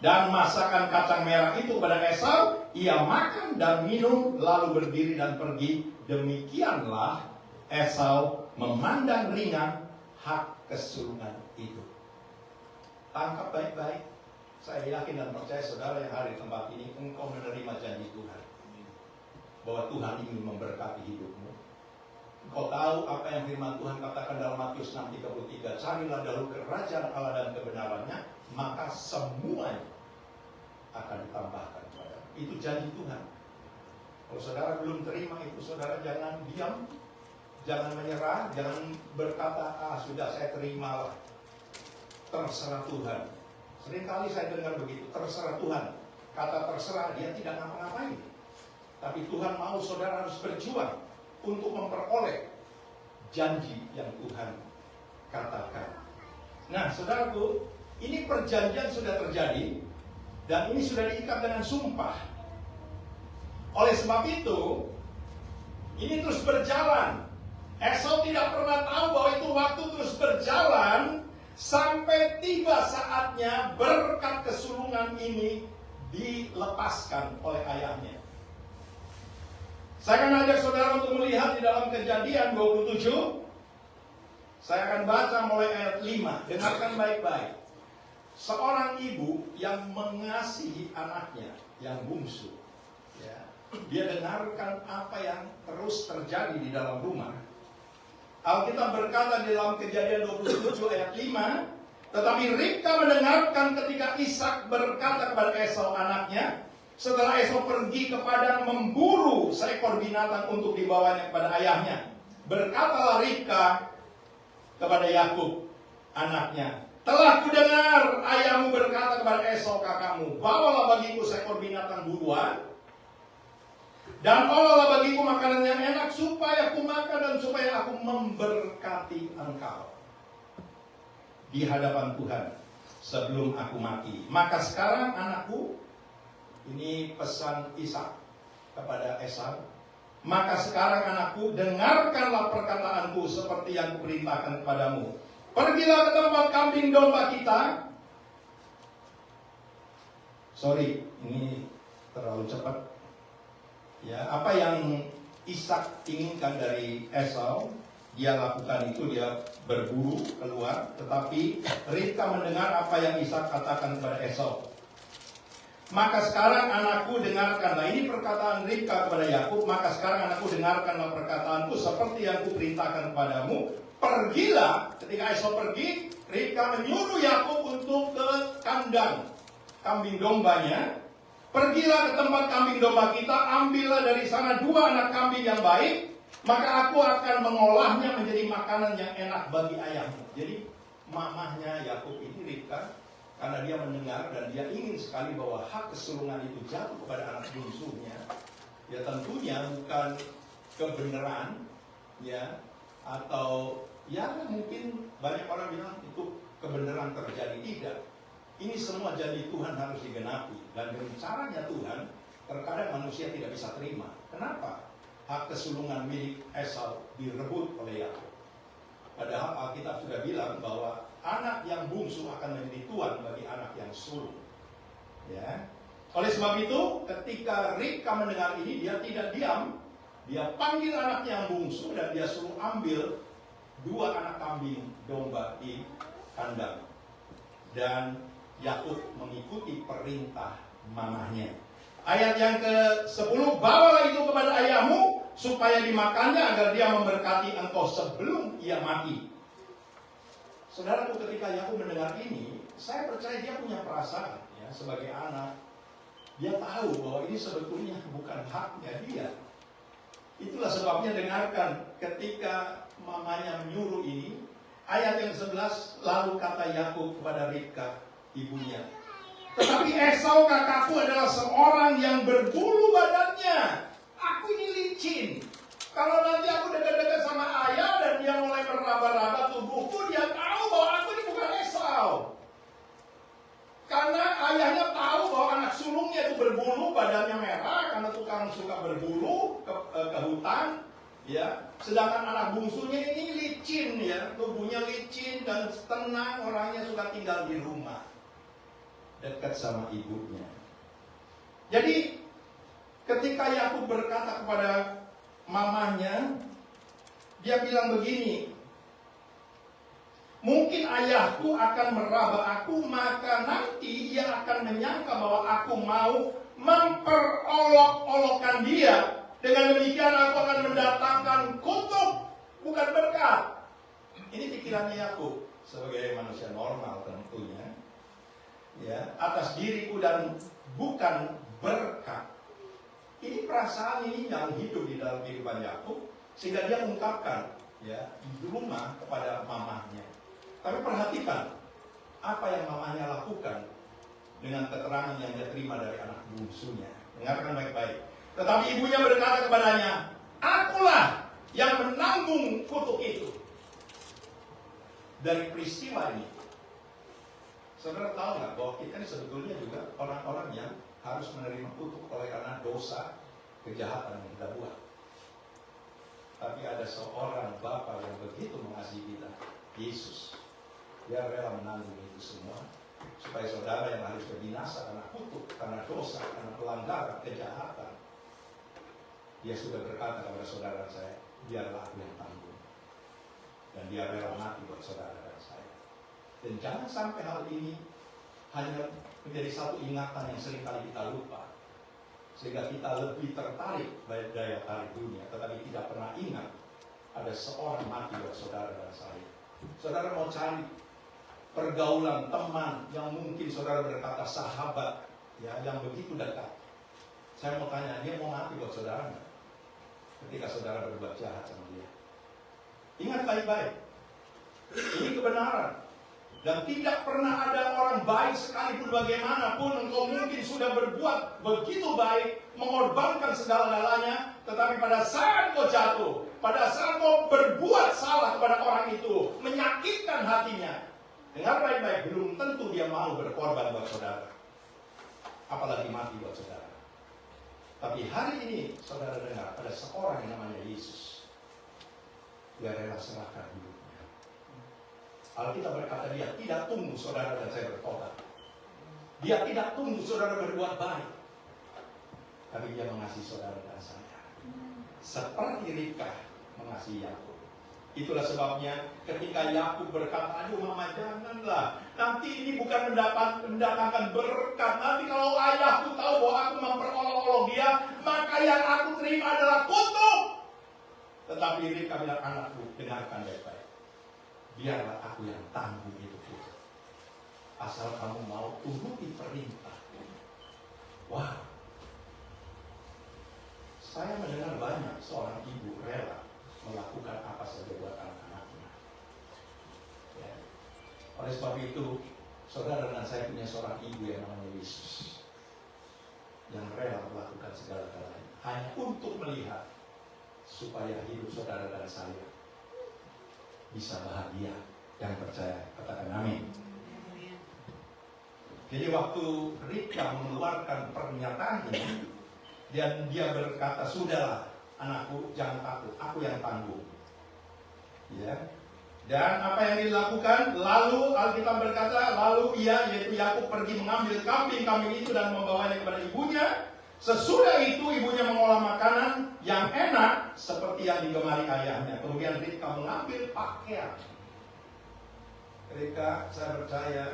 dan masakan kacang merah itu pada Esau. Ia makan dan minum, lalu berdiri dan pergi. Demikianlah Esau memandang ringan hak kesulungan itu. Tangkap baik-baik. Saya yakin dan percaya saudara yang hari di tempat ini, engkau menerima janji Tuhan. Bahwa Tuhan ingin memberkati hidupmu. Engkau tahu apa yang firman Tuhan katakan dalam Matius 6:33. Carilah dahulu kerajaan Allah dan kebenarannya, maka semuanya akan ditambahkan kepadamu. Itu janji Tuhan. Kalau saudara belum terima itu, saudara jangan diam, jangan menyerah, jangan berkata, sudah saya terimalah. Terserah Tuhan. Seringkali saya dengar begitu, terserah Tuhan. Kata terserah, dia tidak ngapa-ngapain. Tapi Tuhan mau saudara harus berjuang untuk memperoleh janji yang Tuhan katakan. Nah, saudaraku, ini perjanjian sudah terjadi. Dan ini sudah diikat dengan sumpah. Oleh sebab itu, ini terus berjalan. Esau tidak pernah tahu bahwa itu waktu terus berjalan sampai tiba saatnya berkat kesulungan ini dilepaskan oleh ayahnya. Saya akan ajak saudara untuk melihat di dalam Kejadian 27. Saya akan baca mulai ayat 5. Dengarkan baik-baik. Seorang ibu yang mengasihi anaknya yang bungsu, ya, dia dengarkan apa yang terus terjadi di dalam rumah. Alkitab berkata di dalam Kejadian 27 ayat 5, tetapi Ribka mendengarkan ketika Ishak berkata kepada Esau anaknya, setelah Esau pergi ke padang memburu seekor binatang untuk dibawanya kepada ayahnya. Berkatalah Ribka kepada Yakub anaknya, telah kudengar ayahmu berkata kepada Esau kakakmu, bawalah bagiku seekor binatang buruan, dan olahlah bagiku makanan yang enak supaya aku makan dan supaya aku memberkati engkau di hadapan Tuhan sebelum aku mati. Maka sekarang anakku, ini pesan Ishak kepada Esau, maka sekarang anakku, dengarkanlah perkataanku seperti yang kuperintahkan kepadamu. Pergilah ke tempat kambing domba kita. Sorry, ini terlalu cepat. Ya, apa yang Ishak inginkan dari Esau, dia lakukan itu, dia berburu keluar. Tetapi Ribka mendengar apa yang Ishak katakan kepada Esau. Maka sekarang anakku dengarkanlah, ini perkataan Ribka kepada Yakub, maka sekarang anakku dengarkanlah perkataanku seperti yang kuperintahkan kepadamu. Pergilah, ketika Esau pergi, Ribka menyuruh Yakub untuk ke kandang kambing dombanya. Pergilah ke tempat kambing domba kita, ambillah dari sana 2 anak kambing yang baik, maka aku akan mengolahnya menjadi makanan yang enak bagi ayahmu. Jadi mamahnya Yakub ini Ribka, karena dia mendengar dan dia ingin sekali bahwa hak kesulungan itu jatuh kepada anak bungsunya. Ya tentunya bukan kebenaran, ya, atau ya mungkin banyak orang bilang itu kebenaran terjadi. Tidak. Ini semua janji Tuhan harus digenapi. Dan dengan caranya Tuhan, terkadang manusia tidak bisa terima. Kenapa? Hak kesulungan milik Esau direbut oleh Yakub. Padahal Alkitab sudah bilang bahwa anak yang bungsu akan menjadi tuan bagi anak yang sulung. Ya. Oleh sebab itu, ketika Ribka mendengar ini, dia tidak diam. Dia panggil anaknya yang bungsu dan dia suruh ambil 2 anak kambing domba di kandang. Dan Yakub mengikuti perintah mamahnya. Ayat yang ke-10, bawalah itu kepada ayahmu supaya dimakannya agar dia memberkati engkau sebelum ia mati. Saudaraku, ketika Yakub mendengar ini, saya percaya dia punya perasaan, ya, sebagai anak. Dia tahu bahwa ini sebetulnya bukan haknya dia. Itulah sebabnya dengarkan ketika mamanya menyuruh ini. Ayat yang 11, lalu kata Yakub kepada Ribka, ibunya, tetapi Esau kakakku adalah seorang yang berbulu badannya. Aku ini licin. Kalau nanti aku dekat-dekat sama ayah dan dia mulai meraba-raba tubuhku, dia tahu bahwa aku ini bukan Esau. Karena ayahnya tahu bahwa anak sulungnya itu berbulu, badannya merah karena tukang suka berbulu ke hutan, ya. Sedangkan anak bungsunya ini licin, ya, tubuhnya licin dan tenang, orangnya suka tinggal di rumah dekat sama ibunya. Jadi ketika Yakub berkata kepada mamahnya, dia bilang begini, mungkin ayahku akan meraba aku, maka nanti ia akan menyangka bahwa aku mau memperolok-olokkan dia. Dengan demikian aku akan mendatangkan kutuk, bukan berkat. Ini pikirannya Yakub sebagai manusia normal tentunya, ya, atas diriku dan bukan berkat. Ini perasaan ini yang hidup di dalam kehidupan Yakub, sehingga dia mengungkapkan, ya, di rumah kepada mamahnya. Tapi perhatikan apa yang mamahnya lakukan dengan keterangan yang dia terima dari anak bungsunya. Dengarkan baik-baik. Tetapi ibunya berkata kepadanya, akulah yang menanggung kutuk itu. Dari peristiwa ini, Saudara tahu nggak bahwa kita ini sebetulnya juga orang-orang yang harus menerima kutuk oleh karena dosa kejahatan yang kita buat. Tapi ada seorang Bapa yang begitu mengasihi kita, Yesus. Dia rela menanggung itu semua supaya saudara yang harus binasa karena kutuk, karena dosa, karena pelanggaran, kejahatan, dia sudah berkata kepada saudara saya, biarlah aku yang tanggung. Dan dia rela mati buat saudara dan saya. Dan jangan sampai hal ini hanya menjadi satu ingatan yang seringkali kita lupa. Sehingga kita lebih tertarik pada daya tarik dunia, tetapi tidak pernah ingat ada seorang mati buat saudara dan saya. Saudara mau cari pergaulan teman yang mungkin saudara berkata sahabat, ya, yang begitu dekat. Saya mau tanya, dia mau mati buat saudara nggak? Ketika saudara berbuat jahat sama dia. Ingat baik-baik, ini kebenaran. Dan tidak pernah ada orang baik sekalipun bagaimanapun engkau mungkin sudah berbuat begitu baik, mengorbankan segala-galanya, tetapi pada saat kau jatuh, pada saat kau berbuat salah kepada orang itu, menyakitkan hatinya, dengar baik-baik, belum tentu dia mau berkorban buat saudara, apalagi mati buat saudara. Tapi hari ini saudara dengar ada seorang yang namanya Yesus, dia rela serahkan hidupnya. Alkitab berkata dia tidak tunggu saudara dan saya bertobat. Dia tidak tunggu saudara berbuat baik. Tapi dia mengasihi saudara dan saya. Seperti Ribka mengasihi Yakub. Itulah sebabnya ketika Yakub berkata, aduh mama janganlah. Nanti ini bukan mendatangkan berkat. Nanti kalau ayahku tahu bahwa aku memperolok-olok dia, maka yang aku terima adalah kutuk. Tetapi Ribka bilang, anakku dengarkan baik-baik. Biarlah aku yang tanggung itu. Asal kamu mau turuti perintah. Wah. Saya mendengar banyak seorang ibu rela melakukan apa saja buat anak-anaknya. Ya. Oleh sebab itu, saudara dan saya punya seorang ibu yang namanya Yesus. Yang rela melakukan segala-galanya. Hanya untuk melihat supaya hidup saudara dan saya bisa bahagia. Yang percaya katakan amin. Jadi waktu Ribka mengeluarkan pernyataan ini, dan dia berkata, sudahlah anakku, jangan takut, aku yang tanggung. Ya. Dan apa yang dilakukan? Lalu Alkitab berkata, lalu ia, yaitu Yakub, pergi mengambil kambing-kambing itu dan membawanya kepada ibunya. Sesudah itu ibunya mengolah makanan yang enak seperti yang digemari ayahnya. Kemudian Ribka mengambil pakaian. Ribka, saya percaya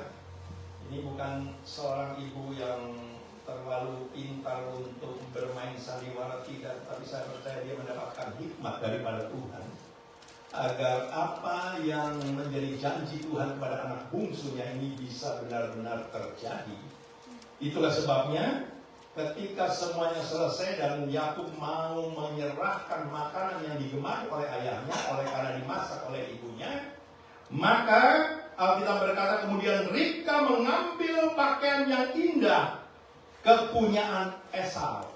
ini bukan seorang ibu yang terlalu pintar untuk bermain sandiwara, tidak. Tapi saya percaya dia mendapatkan hikmat daripada Tuhan, agar apa yang menjadi janji Tuhan kepada anak bungsunya ini bisa benar-benar terjadi. Itulah sebabnya ketika semuanya selesai dan Yakub mau menyerahkan makanan yang digemari oleh ayahnya, oleh karena dimasak oleh ibunya, maka Alkitab berkata kemudian Ribka mengambil pakaian yang indah kepunyaan Esau,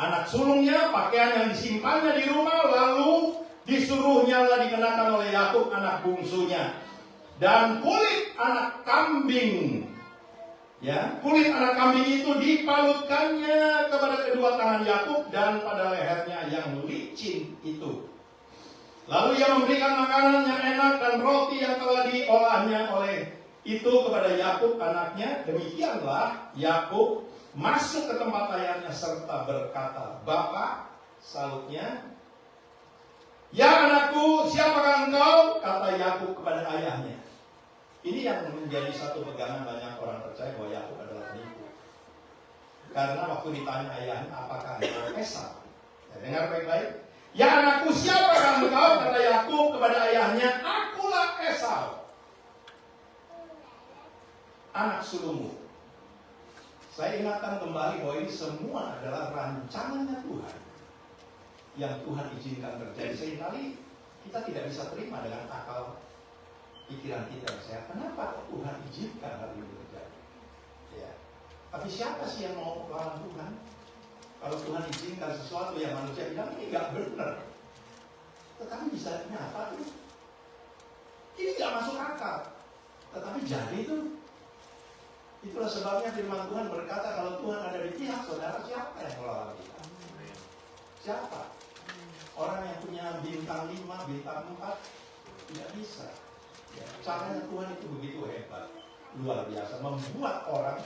anak sulungnya, pakaian yang disimpannya di rumah, lalu disuruhnya dikenakan oleh Yakub anak bungsunya, dan kulit anak kambing. Ya, kulit anak kambing itu dipalutkannya kepada kedua tangan Yakub dan pada lehernya yang licin itu. Lalu ia memberikan makanan yang enak dan roti yang telah diolahnya oleh itu kepada Yakub anaknya. Demikianlah Yakub masuk ke tempat ayahnya serta berkata, Bapak, salutnya, ya anakku, siapakah engkau? Kata Yakub kepada ayahnya. Ini yang menjadi satu pegangan banyak orang percaya bahwa Yakub adalah penipu. Karena waktu ditanya ayahnya, apakah engkau Esau? Ya, dengar baik-baik. Ya anakku, siapakah engkau? Kata Yakub kepada ayahnya, akulah Esau, anak sulungmu. Saya ingatkan kembali bahwa ini semua adalah rancangannya Tuhan, yang Tuhan izinkan terjadi. Seringkali kita tidak bisa terima dengan akal pikiran kita yang sehat. Kenapa Tuhan izinkan hal ini terjadi? Ya. Tapi siapa sih yang mau lawan Tuhan? Kalau Tuhan izinkan sesuatu yang manusia bilang ini nggak benar, tetapi bisa nyata tuh, ini nggak masuk akal. Tetapi jadi itu. Itulah sebabnya firman Tuhan berkata, kalau Tuhan ada di pihak saudara, siapa yang melawan kita? Siapa? Orang yang punya bintang 5, bintang 4 tidak bisa. Ya, caranya Tuhan itu begitu hebat, luar biasa, membuat orang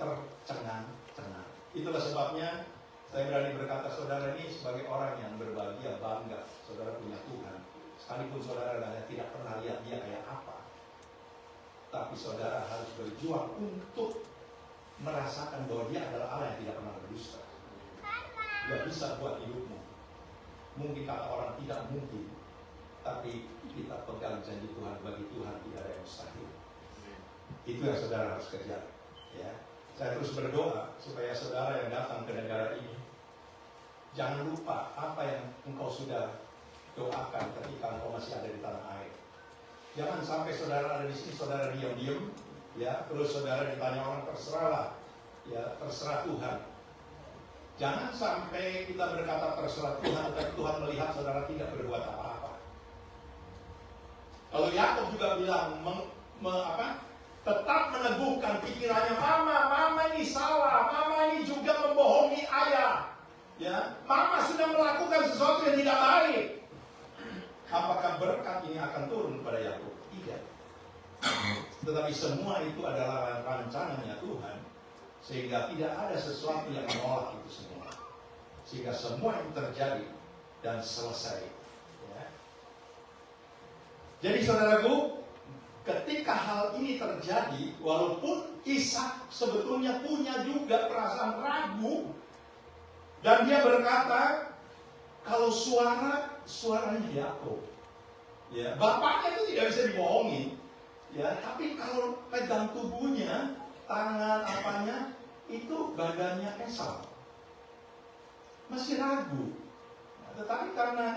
tercengang-cengang. Itulah sebabnya saya berani berkata, saudara ini sebagai orang yang berbahagia, bangga, saudara punya Tuhan. Sekalipun saudara tidak pernah lihat dia kayak apa, tapi saudara harus berjuang untuk merasakan bahwa dia adalah Allah yang tidak pernah berdusta. Dia bisa buat hidupmu. Mungkin kata orang tidak mungkin, tapi kita pegang janji Tuhan. Bagi Tuhan tidak ada yang mustahil. Itu yang saudara harus kejar. Ya. Saya terus berdoa supaya saudara yang datang ke negara ini, jangan lupa apa yang engkau sudah doakan ketika engkau masih ada di tanah air. Jangan sampai saudara ada di sini, saudara diam-diam, ya, terus saudara ditanya orang, terserahlah, ya, terserah Tuhan. Jangan sampai kita berkata terserah Tuhan, tapi Tuhan melihat saudara tidak berbuat apa-apa. Kalau Yakub juga bilang, tetap meneguhkan pikirannya, mama ini salah, mama ini juga membohongi ayah, ya, mama sudah melakukan sesuatu yang tidak baik. Apakah berkat ini akan turun kepada Yakub? Tidak. Tetapi semua itu adalah rancangannya Tuhan, sehingga tidak ada sesuatu yang menolak itu semua. Sehingga semua itu terjadi dan selesai. Ya. Jadi saudaraku, ketika hal ini terjadi, walaupun Ishak sebetulnya punya juga perasaan ragu, dan dia berkata, kalau suaranya Yakub, ya, bapaknya itu tidak bisa dibohongi, ya, tapi kalau pegang tubuhnya, tangan apanya, itu badannya Esau, masih ragu. Nah, tetapi karena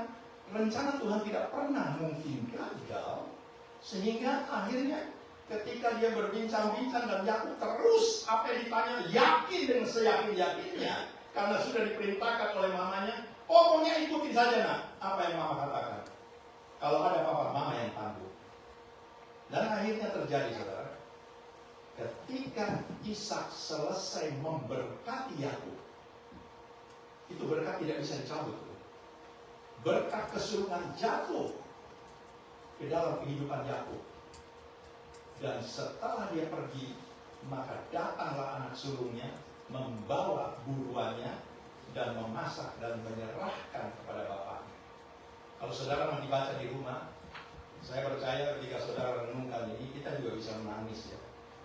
rencana Tuhan tidak pernah mungkin gagal, sehingga akhirnya ketika dia berbincang-bincang dan Yakub terus apa yang ditanya yakin dengan seyakin-yakinnya, karena sudah diperintahkan oleh mamanya, pokoknya ikuti saja nak, apa yang mama katakan. Kalau ada apa-apa, mama yang tangguh. Dan akhirnya terjadi, saudara. Ketika Ishak selesai memberkati Yakub, itu berkat tidak bisa dicabut. Berkat kesulungan jatuh ke dalam kehidupan Yakub. Dan setelah dia pergi, maka datanglah anak sulungnya, membawa buruannya, dan memasak dan menyerahkan kepada bapaknya. Kalau saudara nanti baca di rumah, saya percaya ketika saudara renungkan ini, kita juga bisa menangis, ya.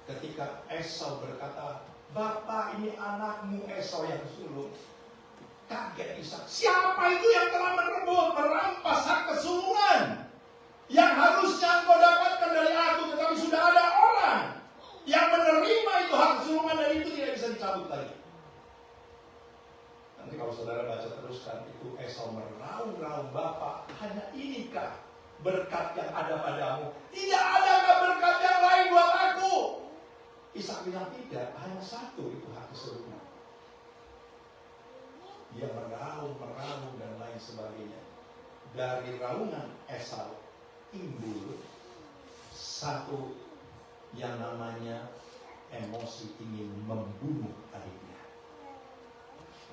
Ketika Esau berkata, Bapak ini anakmu Esau yang sulung. Kaget Ishak, siapa itu yang telah merampas hak kesulungan yang harusnya engkau dapatkan dari aku, tetapi sudah ada orang yang menerima itu hak kesulungan dan itu tidak bisa dicabut lagi. Nanti kalau saudara baca teruskan, itu Esau meraung-raung, Bapak, hanya inikah berkat yang ada padamu? Tidak adakah berkat yang lain buat aku? Ishak bilang tidak, hanya satu itu hak kesulungan. Dia meraung dan lain sebagainya. Dari raungan Esau timbul satu yang namanya emosi ingin membunuh adiknya.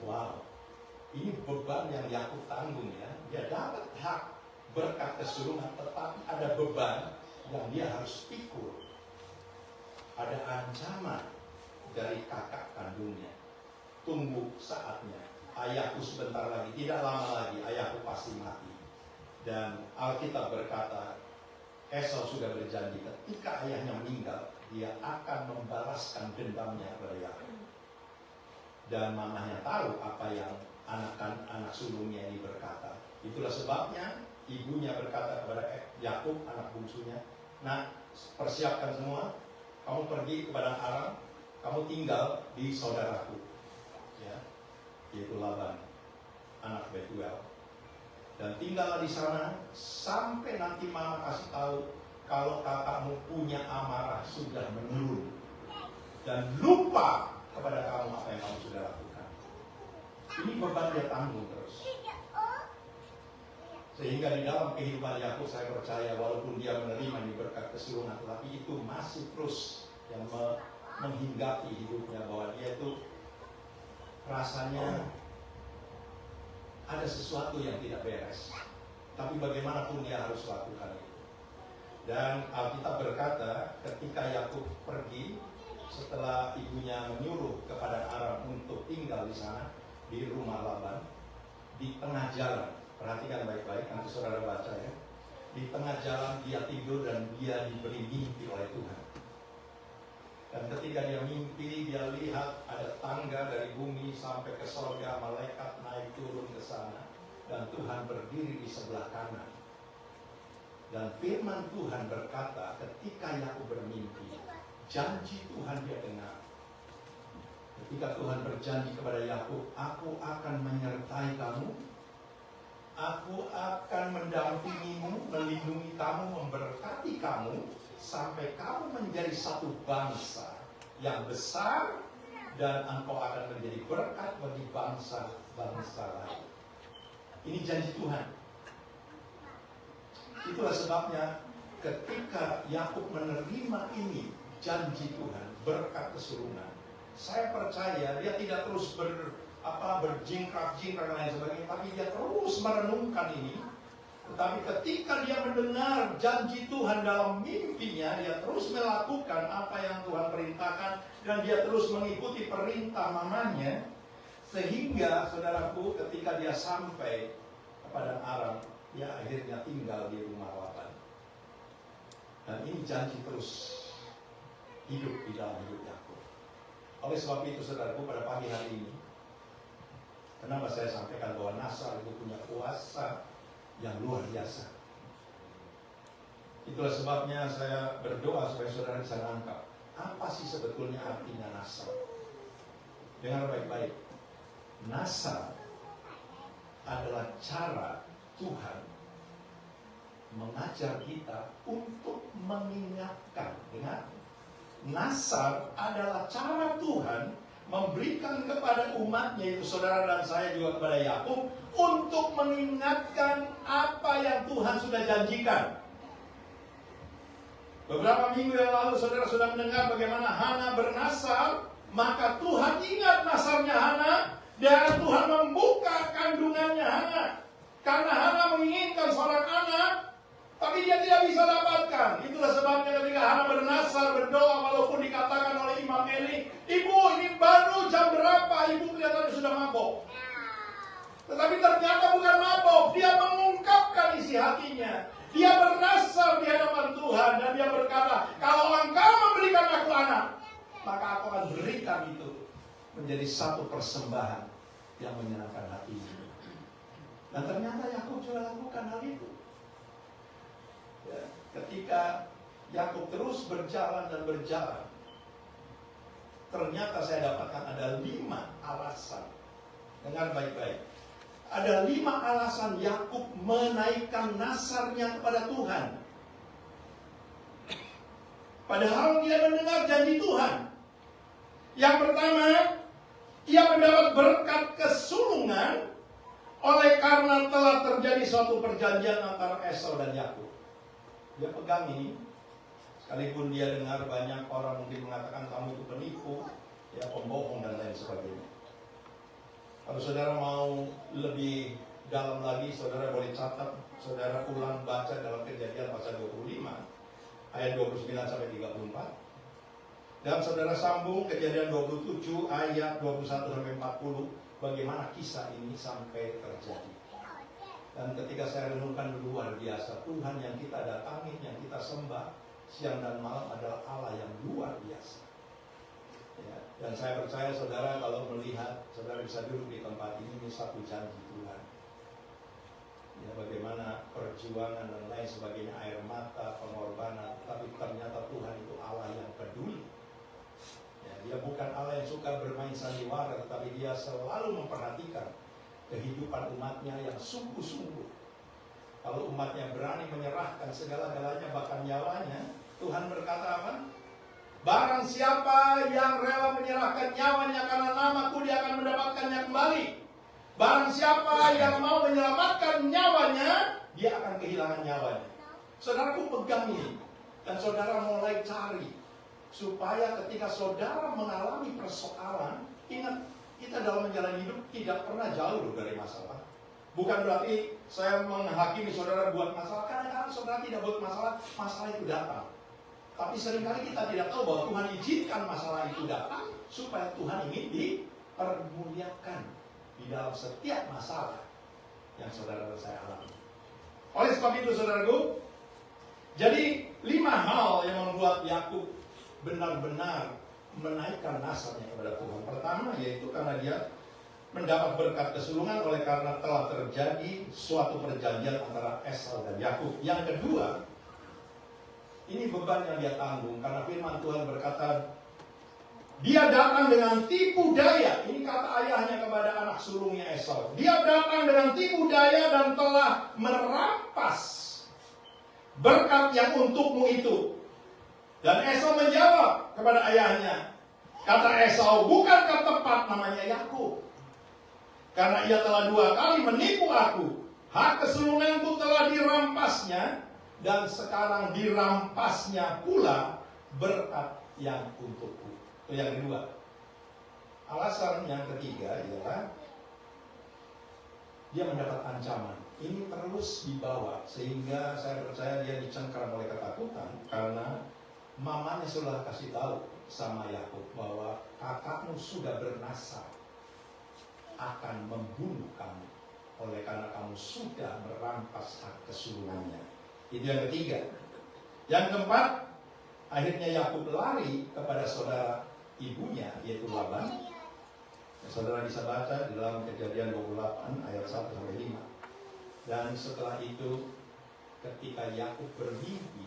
Wow, ini beban yang Yakub tanggung, ya. Dia dapat hak berkat kesulungan, tetapi ada beban yang dia harus pikul. Ada ancaman dari kakak kandungnya. Tunggu saatnya. Ayahku sebentar lagi, tidak lama lagi ayahku pasti mati. Dan Alkitab berkata, Esau sudah berjanji ketika ayahnya meninggal, dia akan membalaskan dendamnya kepada Yakub. Dan mamanya tahu apa yang anak sulungnya ini berkata. Itulah sebabnya ibunya berkata kepada Yakub, anak bungsunya, nah, persiapkan semua, kamu pergi ke padang Aram, kamu tinggal di saudaraku, ya, yaitu Laban, anak Betuel. Dan tinggallah di sana sampai nanti mama kasih tahu kalau kakakmu punya amarah sudah menurun dan lupa kepada kamu apa yang kamu sudah lakukan. Ini beban dia tanggung terus. Sehingga di dalam kehidupan Yakub saya percaya walaupun dia menerima ini berkat keseluruhan, tetapi itu masih terus yang menghinggapi hidupnya, bahwa dia itu rasanya ada sesuatu yang tidak beres. Tapi bagaimanapun dia harus lakukan itu. Dan Alkitab berkata ketika Yakub pergi setelah ibunya menyuruh kepada Aram untuk tinggal di sana di rumah Laban, di tengah jalan, perhatikan baik-baik, nanti saudara baca ya. Di tengah jalan dia tidur dan dia diberi mimpi oleh Tuhan. Dan ketika dia mimpi, dia lihat ada tangga dari bumi sampai ke surga, malaikat naik turun ke sana, dan Tuhan berdiri di sebelah kanan. Dan firman Tuhan berkata, ketika Yakub bermimpi, janji Tuhan dia dengar. Ketika Tuhan berjanji kepada Yakub, aku akan menyertai kamu, aku akan mendampingimu, melindungi kamu, memberkati kamu, sampai kamu menjadi satu bangsa yang besar, dan engkau akan menjadi berkat bagi bangsa-bangsa lain. Ini janji Tuhan. Itulah sebabnya ketika Yakub menerima ini janji Tuhan, berkat keseluruhan, saya percaya dia tidak terus berjingkrak-jingkrak dan lain sebagainya, tapi dia terus merenungkan ini. Tetapi ketika dia mendengar janji Tuhan dalam mimpinya, dia terus melakukan apa yang Tuhan perintahkan, dan dia terus mengikuti perintah mamanya, sehingga saudaraku ketika dia sampai kepada Aram, dia akhirnya tinggal di rumah Laban. Dan ini janji terus hidup di dalam hidup Yakub. Oleh sebab itu saudaraku, pada pagi hari ini, kenapa saya sampaikan bahwa Nasar itu punya kuasa yang luar biasa. Itulah sebabnya saya berdoa supaya saudara bisa nangkap apa sih sebetulnya artinya Nasar. Dengar baik-baik. Nasar adalah cara Tuhan mengajar kita untuk mengingatkan. Dengar, Nasar adalah cara Tuhan memberikan kepada umatnya, itu saudara dan saya juga kepada Yakub, untuk mengingatkan apa yang Tuhan sudah janjikan. Beberapa minggu yang lalu saudara sudah mendengar bagaimana Hana bernasar, maka Tuhan ingat nasarnya Hana, dan Tuhan membuka kandungannya Hana. Karena Hana menginginkan seorang anak, tapi dia tidak bisa dapatkan. Itulah sebabnya ketika Hana bernasar, berdoa, walaupun dikatakan oleh Imam Eli, ibu ini baru jam berapa, ibu kelihatannya sudah mabok. Tetapi ternyata bukan mabok, dia mengungkapkan isi hatinya. Dia bernasar di hadapan Tuhan, dan dia berkata, kalau engkau memberikan aku anak, maka aku akan berikan itu menjadi satu persembahan yang menyenangkan hatinya. Dan ternyata Yakub juga lakukan hal itu. Ya, ketika Yakub terus berjalan dan berjalan, ternyata saya dapatkan ada 5 alasan. Dengar baik-baik. Ada 5 alasan Yakub menaikkan nasarnya kepada Tuhan. Padahal dia mendengar janji Tuhan. Yang pertama, ia mendapat berkat kesulungan oleh karena telah terjadi suatu perjanjian antara Esau dan Yakub. Dia pegang ini, sekalipun dia dengar banyak orang mungkin mengatakan kamu itu penipu, ya pembohong dan lain sebagainya. Kalau saudara mau lebih dalam lagi, saudara boleh catat, saudara ulang baca dalam Kejadian pasal 25 ayat 29 sampai 34. Dan saudara sambung Kejadian 27 ayat 21 sampai 40, bagaimana kisah ini sampai terjadi. Dan ketika saya renungkan, luar biasa, Tuhan yang kita datangi, yang kita sembah siang dan malam adalah Allah yang luar biasa. Ya, dan saya percaya saudara kalau melihat, saudara bisa duduk di tempat ini satu janji Tuhan. Ya, bagaimana perjuangan dan lain sebagainya, air mata, pengorbanan, tapi ternyata Tuhan itu Allah yang peduli. Ya, dia bukan Allah yang suka bermain sandiwara, tetapi dia selalu memperhatikan kehidupan umatnya yang sungguh-sungguh. Kalau umatnya berani menyerahkan segala-galanya, bahkan nyawanya, Tuhan berkata apa? Barang siapa yang rela menyerahkan nyawanya karena namaku, dia akan mendapatkannya kembali. Barang siapa yang mau menyelamatkan nyawanya, dia akan kehilangan nyawanya. Saudaraku pegang ini, dan saudara mulai cari, supaya ketika saudara mengalami persoalan, ingat, kita dalam menjalani hidup tidak pernah jauh dari masalah. Bukan berarti saya menghakimi saudara buat masalah. Kadang-kadang saudara tidak buat masalah, masalah itu datang. Tapi seringkali kita tidak tahu bahwa Tuhan izinkan masalah itu datang supaya Tuhan ingin dipermuliakan di dalam setiap masalah yang saudara dan saya alami. Oleh sebab itu saudaraku, jadi 5 hal yang membuat Yakub benar-benar menaikkan nasabnya kepada Tuhan. Pertama yaitu karena dia mendapat berkat kesulungan oleh karena telah terjadi suatu perjanjian antara Esau dan Yakub. Yang kedua, ini beban yang dia tanggung karena firman Tuhan berkata, dia datang dengan tipu daya. Ini kata ayahnya kepada anak sulungnya Esau. Dia datang dengan tipu daya dan telah merampas berkat yang untukmu itu. Dan Esau menjawab kepada ayahnya, kata Esau, bukankah tepat namanya Yakub? Karena ia telah 2 kali menipu aku. Hak kesulunganku telah dirampasnya, dan sekarang dirampasnya pula berkat yang untukku. Itu yang kedua. Alasan yang ketiga ialah dia mendapat ancaman. Ini terus dibawa sehingga saya percaya dia dicengkeram oleh ketakutan karena mamanya sudah kasih tahu sama Yakub bahwa kakakmu sudah bernasab akan membunuh kamu oleh karena kamu sudah merampas hak kesulungannya. Itu yang ketiga. Yang keempat, akhirnya Yakub lari kepada saudara ibunya yaitu Laban. Saudara bisa baca di dalam Kejadian 28 ayat 1-5. Dan setelah itu ketika Yakub bermimpi,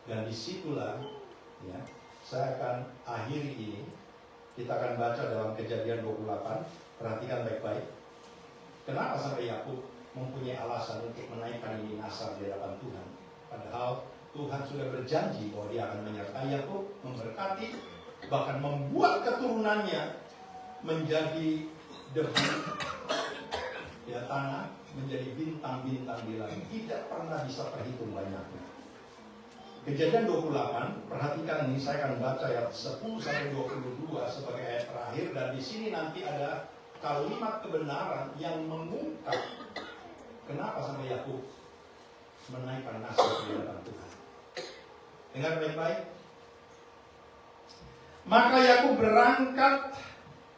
dan disitulah ya, saya akan akhiri ini. Kita akan baca dalam Kejadian 28. Perhatikan baik-baik. Kenapa sampai Yakub mempunyai alasan untuk menaikkan ini nasab di hadapan Tuhan? Padahal Tuhan sudah berjanji bahwa dia akan menyertai Yakub, memberkati, bahkan membuat keturunannya menjadi debu ya tanah, menjadi bintang-bintang di langit. Tidak pernah bisa terhitung banyaknya. Kejadian 28, perhatikan ini, saya akan baca ayat 10-22 sebagai ayat terakhir, dan di sini nanti ada kalimat kebenaran yang mengungkap kenapa sampai Yakub menaikkan nasab di hadapan Tuhan. Dengar baik-baik. Maka Yakub berangkat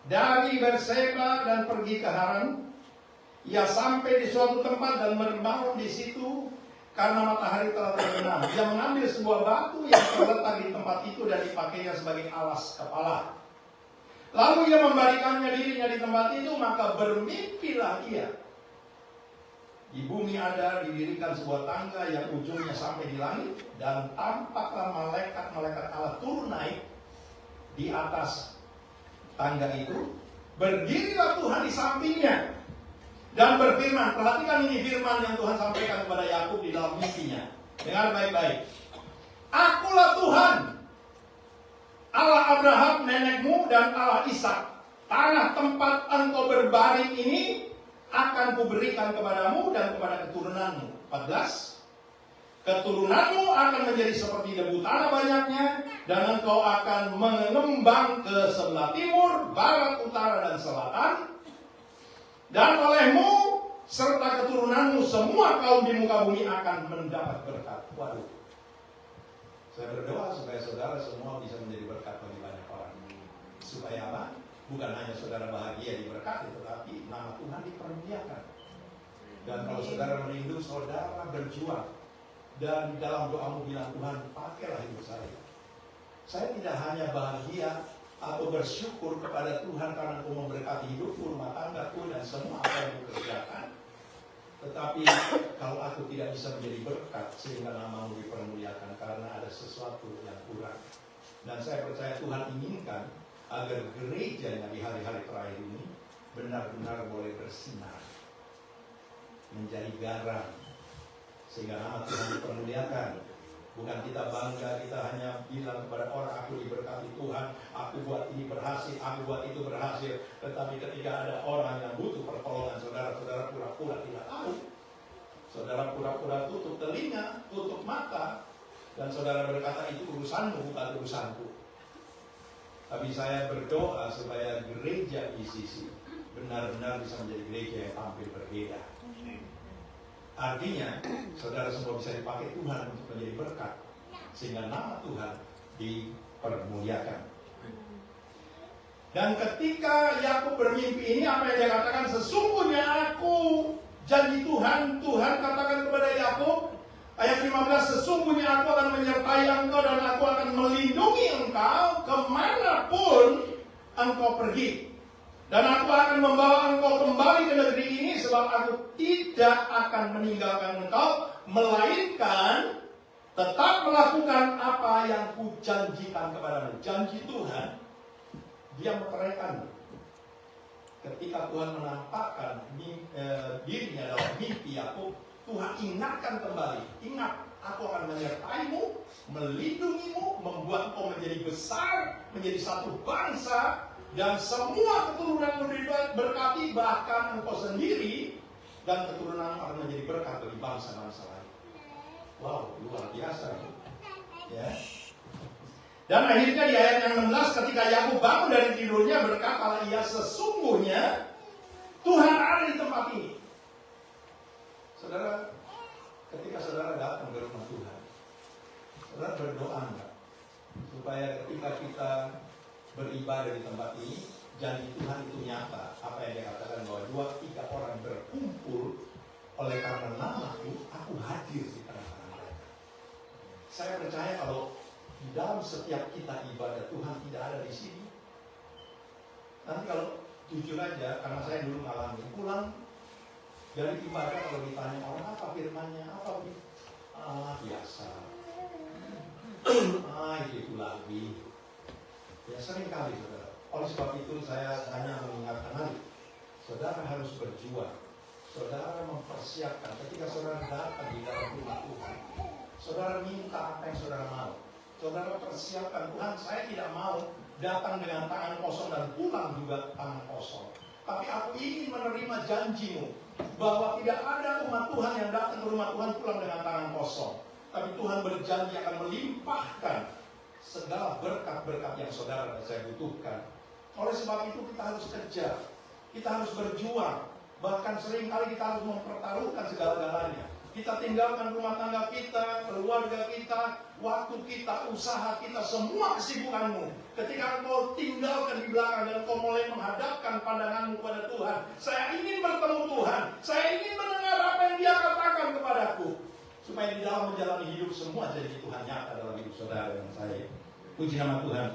dari Berseba dan pergi ke Haran. Ia sampai di suatu tempat dan berbangun di situ. Karena matahari telah terbenam, dia mengambil sebuah batu yang terletak di tempat itu dan dipakainya sebagai alas kepala. Lalu ia membalikannya dirinya di tempat itu, maka bermimpilah ia. Di bumi ada didirikan sebuah tangga yang ujungnya sampai di langit, dan tampaklah malaikat-malaikat Allah turun naik di atas tangga itu. Berdirilah Tuhan di sampingnya dan berfirman, perhatikan ini firman yang Tuhan sampaikan kepada Yakub di dalam mimpinya. Dengar baik-baik. Akulah Tuhan, Allah Abraham nenekmu dan Allah Ishak. Tanah tempat engkau berbaring ini akan kuberikan kepadamu dan kepada keturunanmu. 14. Keturunanmu akan menjadi seperti debu tanah banyaknya, dan engkau akan mengembang ke sebelah timur, barat, utara, dan selatan. Dan olehmu serta keturunanmu semua kaum di muka bumi akan mendapat berkat. Waduh. Saya berdoa supaya saudara semua bisa menjadi berkat bagi banyak orang. Supaya apa? Bukan hanya saudara bahagia diberkati, tetapi nama Tuhan dipermuliakan. Dan kalau saudara merindu, saudara berjuang. Dan dalam doamu bilang, Tuhan pakailah hidup saya. Saya tidak hanya bahagia atau bersyukur kepada Tuhan karena Engkau memberkati hidupku, rumah tanggaku, dan semua apa yang kukerjakan. Tetapi kalau aku tidak bisa menjadi berkat sehingga namamu dipermuliakan karena ada sesuatu yang kurang. Dan saya percaya Tuhan inginkan agar gerejanya di hari-hari terakhir ini benar-benar boleh bersinar, menjadi garam, sehingga nama Tuhan dipermuliakan. Bukan kita bangga, kita hanya bilang kepada orang, aku diberkati Tuhan, aku buat ini berhasil, aku buat itu berhasil. Tetapi ketika ada orang yang butuh pertolongan, saudara-saudara pura-pura tidak tahu. Saudara pura-pura tutup telinga, tutup mata, dan saudara berkata itu urusanmu bukan urusanku. Tapi saya berdoa supaya gereja ICC benar-benar bisa menjadi gereja yang tampil berbeda. Artinya, saudara semua bisa dipakai Tuhan untuk menjadi berkat, sehingga nama Tuhan dipermuliakan. Dan ketika Yakub bermimpi ini, apa yang dia katakan? Sesungguhnya aku, janji Tuhan, Tuhan katakan kepada Yakub, ayat 15, sesungguhnya aku akan menyertai engkau dan aku akan melindungi engkau kemanapun engkau pergi. Dan aku akan membawa engkau kembali ke negeri ini, sebab aku tidak akan meninggalkan engkau, melainkan tetap melakukan apa yang kujanjikan kepadamu. Janji Tuhan, dia meteraikan. Ketika Tuhan menampakkan dirinya dalam mimpi Yakub, Tuhan ingatkan kembali. Ingat, aku akan menyertaimu, melindungimu, membuat engkau menjadi besar, menjadi satu bangsa, dan semua keturunanmu diberkati, bahkan engkau sendiri dan keturunanmu akan menjadi berkat bagi bangsa-bangsa lain. Wow, luar biasa. Ya. Dan akhirnya di ayat yang 16, ketika Yakub bangun dari tidurnya, berkatalah ia, sesungguhnya Tuhan ada di tempat ini. Saudara, ketika saudara datang ke rumah Tuhan, saudara berdoa enggak? Supaya ketika kita beribadah di tempat ini, janji Tuhan itu nyata. Apa yang dia katakan, bahwa 2-3 orang berkumpul oleh karena namaku, aku hadir di tengah-tengah mereka. Saya percaya kalau di dalam setiap kita ibadah, Tuhan tidak ada di sini. Nanti kalau jujur aja, karena saya dulu ngalamin, pulang dari ibadah, kalau ditanya orang apa firmannya, apa biasa, itu lagi. Ya sering kali, saudara. Oleh sebab itu saya hanya mengingatkan lagi, saudara harus berjuang. Saudara mempersiapkan ketika saudara datang di dalam rumah Tuhan. Saudara minta apa yang saudara mau. Saudara persiapkan, Tuhan, saya tidak mau datang dengan tangan kosong dan pulang juga tangan kosong. Tapi aku ingin menerima janjimu bahwa tidak ada umat Tuhan yang datang ke rumah Tuhan pulang dengan tangan kosong. Tapi Tuhan berjanji akan melimpahkan segala berkat-berkat yang saudara dan saya butuhkan. Oleh sebab itu kita harus kerja, kita harus berjuang. Bahkan seringkali kita harus mempertaruhkan segala-galanya. Kita tinggalkan rumah tangga kita, keluarga kita, waktu kita, usaha kita, semua kesibukanmu. Ketika engkau tinggalkan di belakang dan engkau mulai menghadapkan pandanganmu kepada Tuhan, saya ingin bertemu Tuhan, saya ingin mendengar apa yang Dia katakan kepadaku, supaya di dalam menjalani hidup semua jadi Tuhan nyata dalam hidup saudara dan saya. Puji nama Tuhan.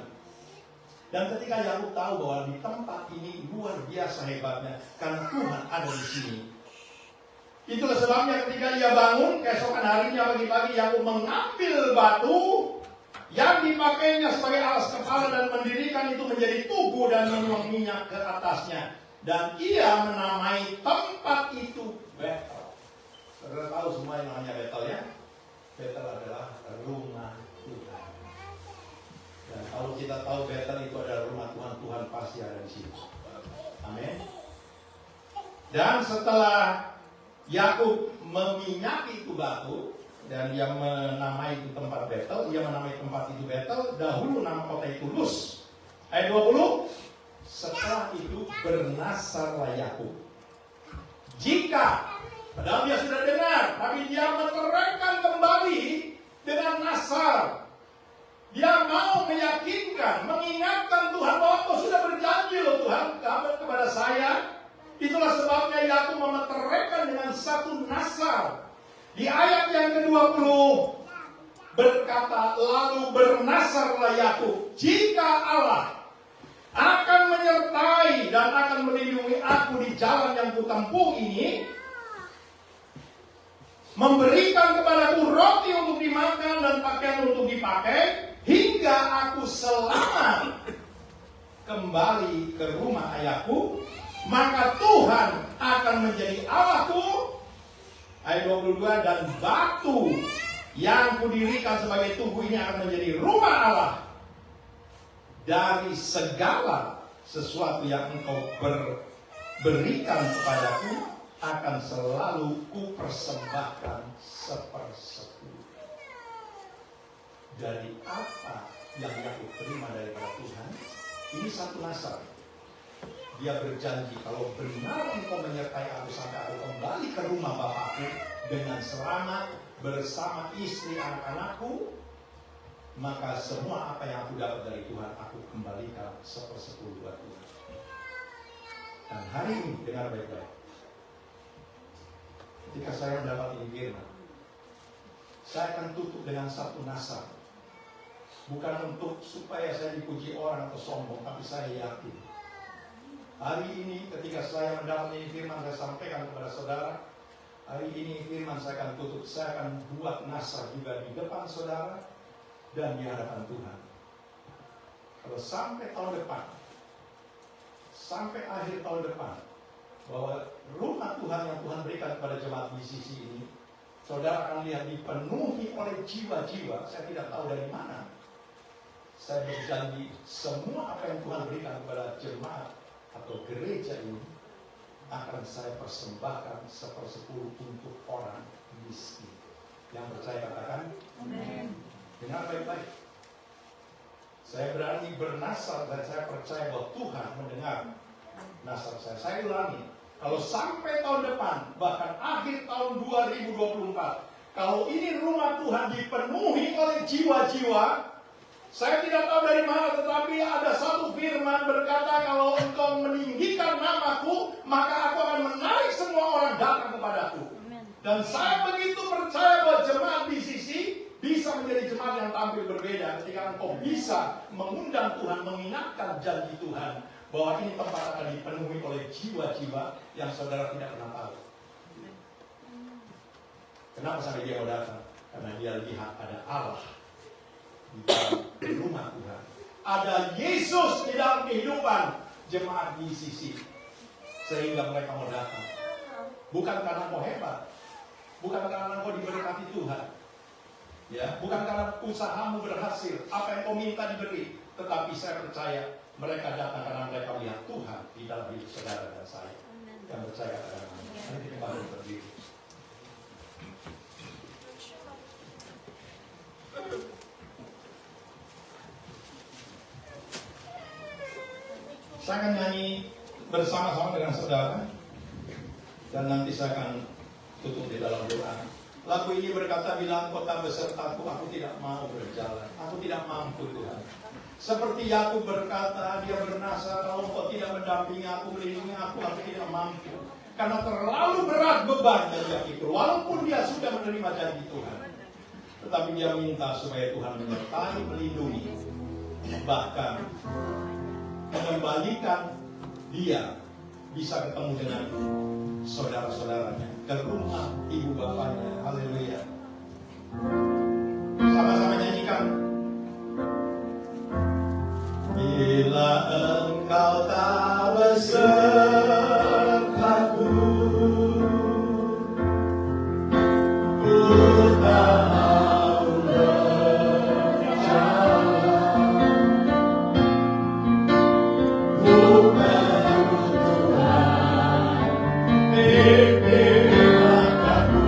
Dan ketika Yakub tahu bahwa di tempat ini luar biasa hebatnya, karena Tuhan ada di sini. Itulah sebabnya ketika ia bangun, keesokan harinya pagi-pagi Yakub mengambil batu yang dipakainya sebagai alas kepala dan mendirikan itu menjadi tugu dan menuang minyak ke atasnya. Dan ia menamai tempat itu Betel. Saudara tahu semua yang namanya Betel ya? Betel adalah rumah Tuhan. Dan kalau kita tahu Betel itu adalah rumah Tuhan, Tuhan pasti ada di situ. Amin. Dan setelah Yakub meminyaki itu batu dan dia menamai itu tempat Betel, dia menamai tempat itu Betel, dahulu nama kota itu Luz. Ayat 20, setelah itu bernasarlah Yakub. Jika, padahal dia sudah dengar, tapi dia menerangkan kembali dengan nasar. Dia mau meyakinkan, mengingatkan Tuhan bahwa Kau sudah berjanji loh Tuhan kepada saya. Itulah sebabnya Yakub memeteraikan dengan satu nasar. Di ayat yang ke-20 berkata, lalu bernasarlah Yakub, jika Allah akan menyertai dan akan melindungi aku di jalan yang kutempuh ini, memberikan kepadaku roti untuk dimakan dan pakaian untuk dipakai, hingga aku selamat kembali ke rumah ayahku, maka Tuhan akan menjadi Allahku. Ayat 22, dan batu yang kudirikan sebagai tugu ini akan menjadi rumah Allah. Dari segala sesuatu yang engkau berikan kepadaku, akan selalu kupersembahkan 1/10. Dari apa yang Yakub terima daripada Tuhan? Ini satu nasar. Dia berjanji, kalau benar engkau menyertai aku sampai aku kembali ke rumah bapakku dengan selamat bersama istri anak-anakku, maka semua apa yang aku dapat dari Tuhan aku kembalikan 1/10 buat Tuhan. Dan hari ini dengar baik-baik. Ketika saya mendapat ini firman, saya akan tutup dengan satu nasar. Bukan untuk supaya saya dipuji orang atau sombong, tapi saya yakin hari ini ketika saya mendapat ini firman, saya sampaikan kepada saudara. Hari ini firman saya akan tutup. Saya akan buat nasar juga di depan saudara dan di hadapan Tuhan. Kalau sampai tahun depan, sampai akhir tahun depan, bahwa rumah Tuhan yang Tuhan berikan kepada jemaat BCC ini, saudara akan lihat dipenuhi oleh jiwa-jiwa. Saya tidak tahu dari mana. Saya berjanji semua apa yang Tuhan berikan kepada jemaat atau gereja ini akan saya persembahkan 1/10 untuk orang miskin. Yang percaya katakan amin. Dengar baik-baik. Saya berani bernasar dan saya percaya bahwa Tuhan mendengar nasar saya. Saya ulangi, kalau sampai tahun depan, bahkan akhir tahun 2024, kalau ini rumah Tuhan dipenuhi oleh jiwa-jiwa, saya tidak tahu dari mana, tetapi ada satu firman berkata, kalau engkau meninggikan namaku, maka aku akan menarik semua orang datang kepadaku. Dan saya begitu percaya bahwa jemaat BCC bisa menjadi jemaat yang tampil berbeda ketika engkau bisa mengundang Tuhan, mengingatkan janji Tuhan bahwa ini tempat akan dipenuhi oleh jiwa-jiwa yang saudara tidak pernah tahu. Kenapa sampai dia mau datang? Karena dia lihat ada Allah di dalam rumah Tuhan. Ada Yesus di dalam kehidupan jemaat BCC. Sehingga mereka mau datang. Bukan karena kau hebat. Bukan karena kau diberkati Tuhan. Ya, bukan karena usahamu berhasil. Apa yang kau minta diberi. Tetapi saya percaya mereka datang karena mereka lihat Tuhan di dalam hidup saudara dan saya. Yang percaya katakan amin. Mari kita kembali berdiri. Saya akan nyanyi bersama-sama dengan saudara. Dan nanti saya akan tutup di dalam doa. Lagu ini berkata, bila engkau tak besertaku, aku tidak mau berjalan. Aku tidak mampu Tuhan. Seperti Yakub berkata, dia bernasar, kalau engkau tidak mendampingi aku, melindungi aku tidak mampu. Karena terlalu berat beban dari Yakub. Walaupun dia sudah menerima janji Tuhan. Tetapi dia minta supaya Tuhan menyertai, melindungi. Bahkan mengembalikan dia bisa ketemu dengan saudara-saudaranya, ke rumah ibu bapaknya. Haleluya. Sama-sama nyanyikan. Bila engkau tak besertaku, ku tak mau berjalan. Bukan Tuhan pimpin langkahku.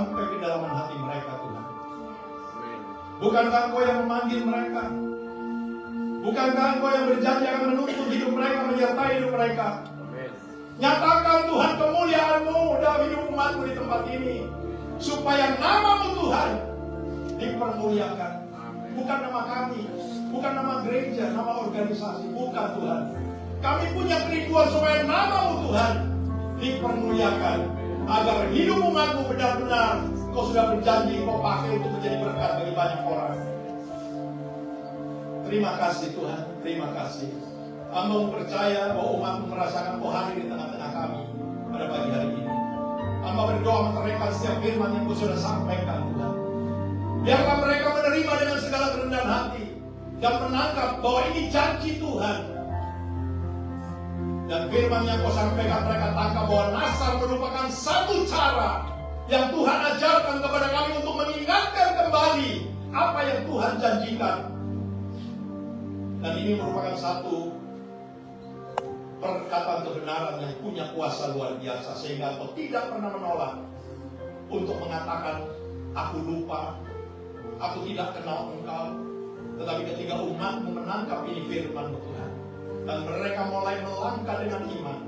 sampai ke dalam hati mereka, Tuhan. Bukankah Engkau yang memanggil mereka? Bukankah Engkau yang berjanji akan menuntun hidup mereka, menyertai hidup mereka? Nyatakan Tuhan kemuliaan-Mu dalam hidup umat-Mu di tempat ini, supaya nama-Mu Tuhan dipermuliakan. Bukan nama kami, bukan nama gereja, nama organisasi, bukan Tuhan. Kami punya kerinduan supaya nama-Mu Tuhan dipermuliakan, agar hidup umat-Mu benar-benar Kau sudah berjanji Kau pakai untuk menjadi berkat bagi banyak orang. Terima kasih Tuhan, terima kasih. Hamba percaya bahwa umat-Mu merasakan Kau hadir di tengah-tengah kami pada pagi hari ini. Hamba berdoa menerima setiap firman yang Kau sudah sampaikan, Tuhan. Biarlah mereka menerima dengan segala kerendahan hati dan menangkap bahwa ini janji Tuhan. Dan firman yang Kau sampaikan mereka tangkap bahwa Natal merupakan satu cara yang Tuhan ajarkan kepada kami untuk mengingatkan kembali apa yang Tuhan janjikan. Dan ini merupakan satu perkataan kebenaran yang punya kuasa luar biasa, sehingga Kau tidak pernah menolak untuk mengatakan, aku lupa, aku tidak kenal Engkau. Tetapi ketika umat-Mu menangkap ini firman-Mu Tuhan, dan mereka mulai melangkah dengan iman,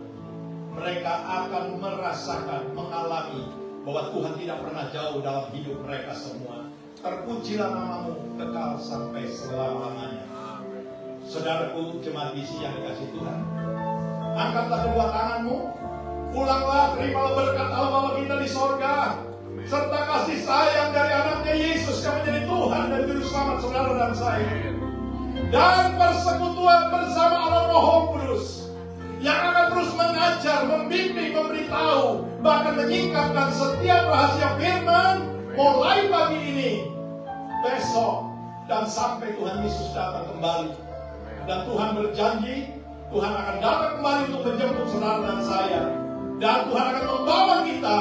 mereka akan merasakan, mengalami bahwa Tuhan tidak pernah jauh dalam hidup mereka semua. Terpujilah nama-Mu kekal sampai selama-lamanya. Saudaraku, jemaat BC yang dikasih Tuhan, angkatlah kedua tanganmu, pulanglah, terimalah berkat Allah Bapa kita di sorga, serta kasih sayang dari anaknya Yesus yang menjadi Tuhan dan Juru Selamat saudara dan saya, dan persekutuan bersama Allah Roh Kudus yang akan terus mengajar, membimbing, memberitahu, bahkan menyingkapkan setiap rahasia firman mulai pagi ini, besok, dan sampai Tuhan Yesus datang kembali. Dan Tuhan berjanji, Tuhan akan datang kembali untuk menjemput saudara dan saya. Dan Tuhan akan membawa kita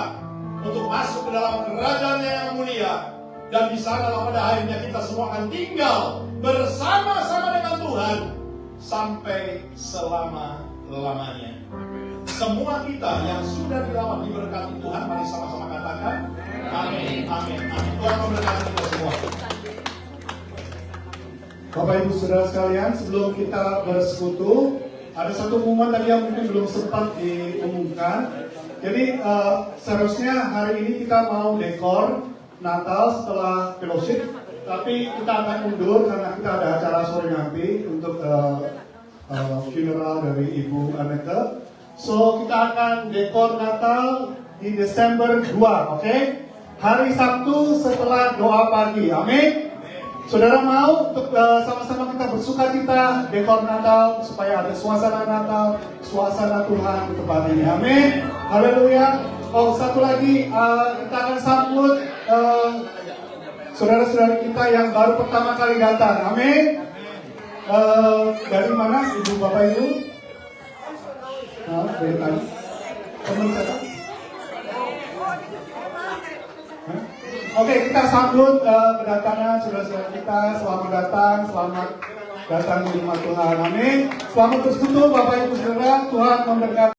untuk masuk ke dalam kerajaan yang mulia. Dan di sana pada akhirnya kita semua akan tinggal bersama-sama dengan Tuhan sampai selama-lamanya. Semua kita yang sudah dirawat diberkati Tuhan, mari sama-sama katakan amin, amin, amin. Tuhan memberkati kita semua. Bapak Ibu Saudara sekalian, sebelum kita bersekutu, ada satu pengumuman tadi yang mungkin belum sempat diumumkan. Jadi seharusnya hari ini kita mau dekor Natal setelah fellowship, tapi kita akan mundur karena kita ada acara sore nanti untuk funeral dari Ibu Annette. So kita akan dekor Natal di Desember 2, oke? Hari Sabtu setelah doa pagi, amin? Saudara mau untuk sama-sama kita bersuka cita dekor Natal supaya ada suasana Natal, suasana Tuhan di tempat ini. Amin. Haleluya. Oh, satu lagi kita akan sambut saudara-saudara kita yang baru pertama kali datang. Amin. Dari mana Ibu Bapak Ibu? Dari tadi. Teman siapa? Oke, kita sambut kedatangan saudara-saudara kita. Selamat datang di rumah Tuhan. Amin. Selamat bersekutu Bapak Ibu Saudara. Tuhan memberkati.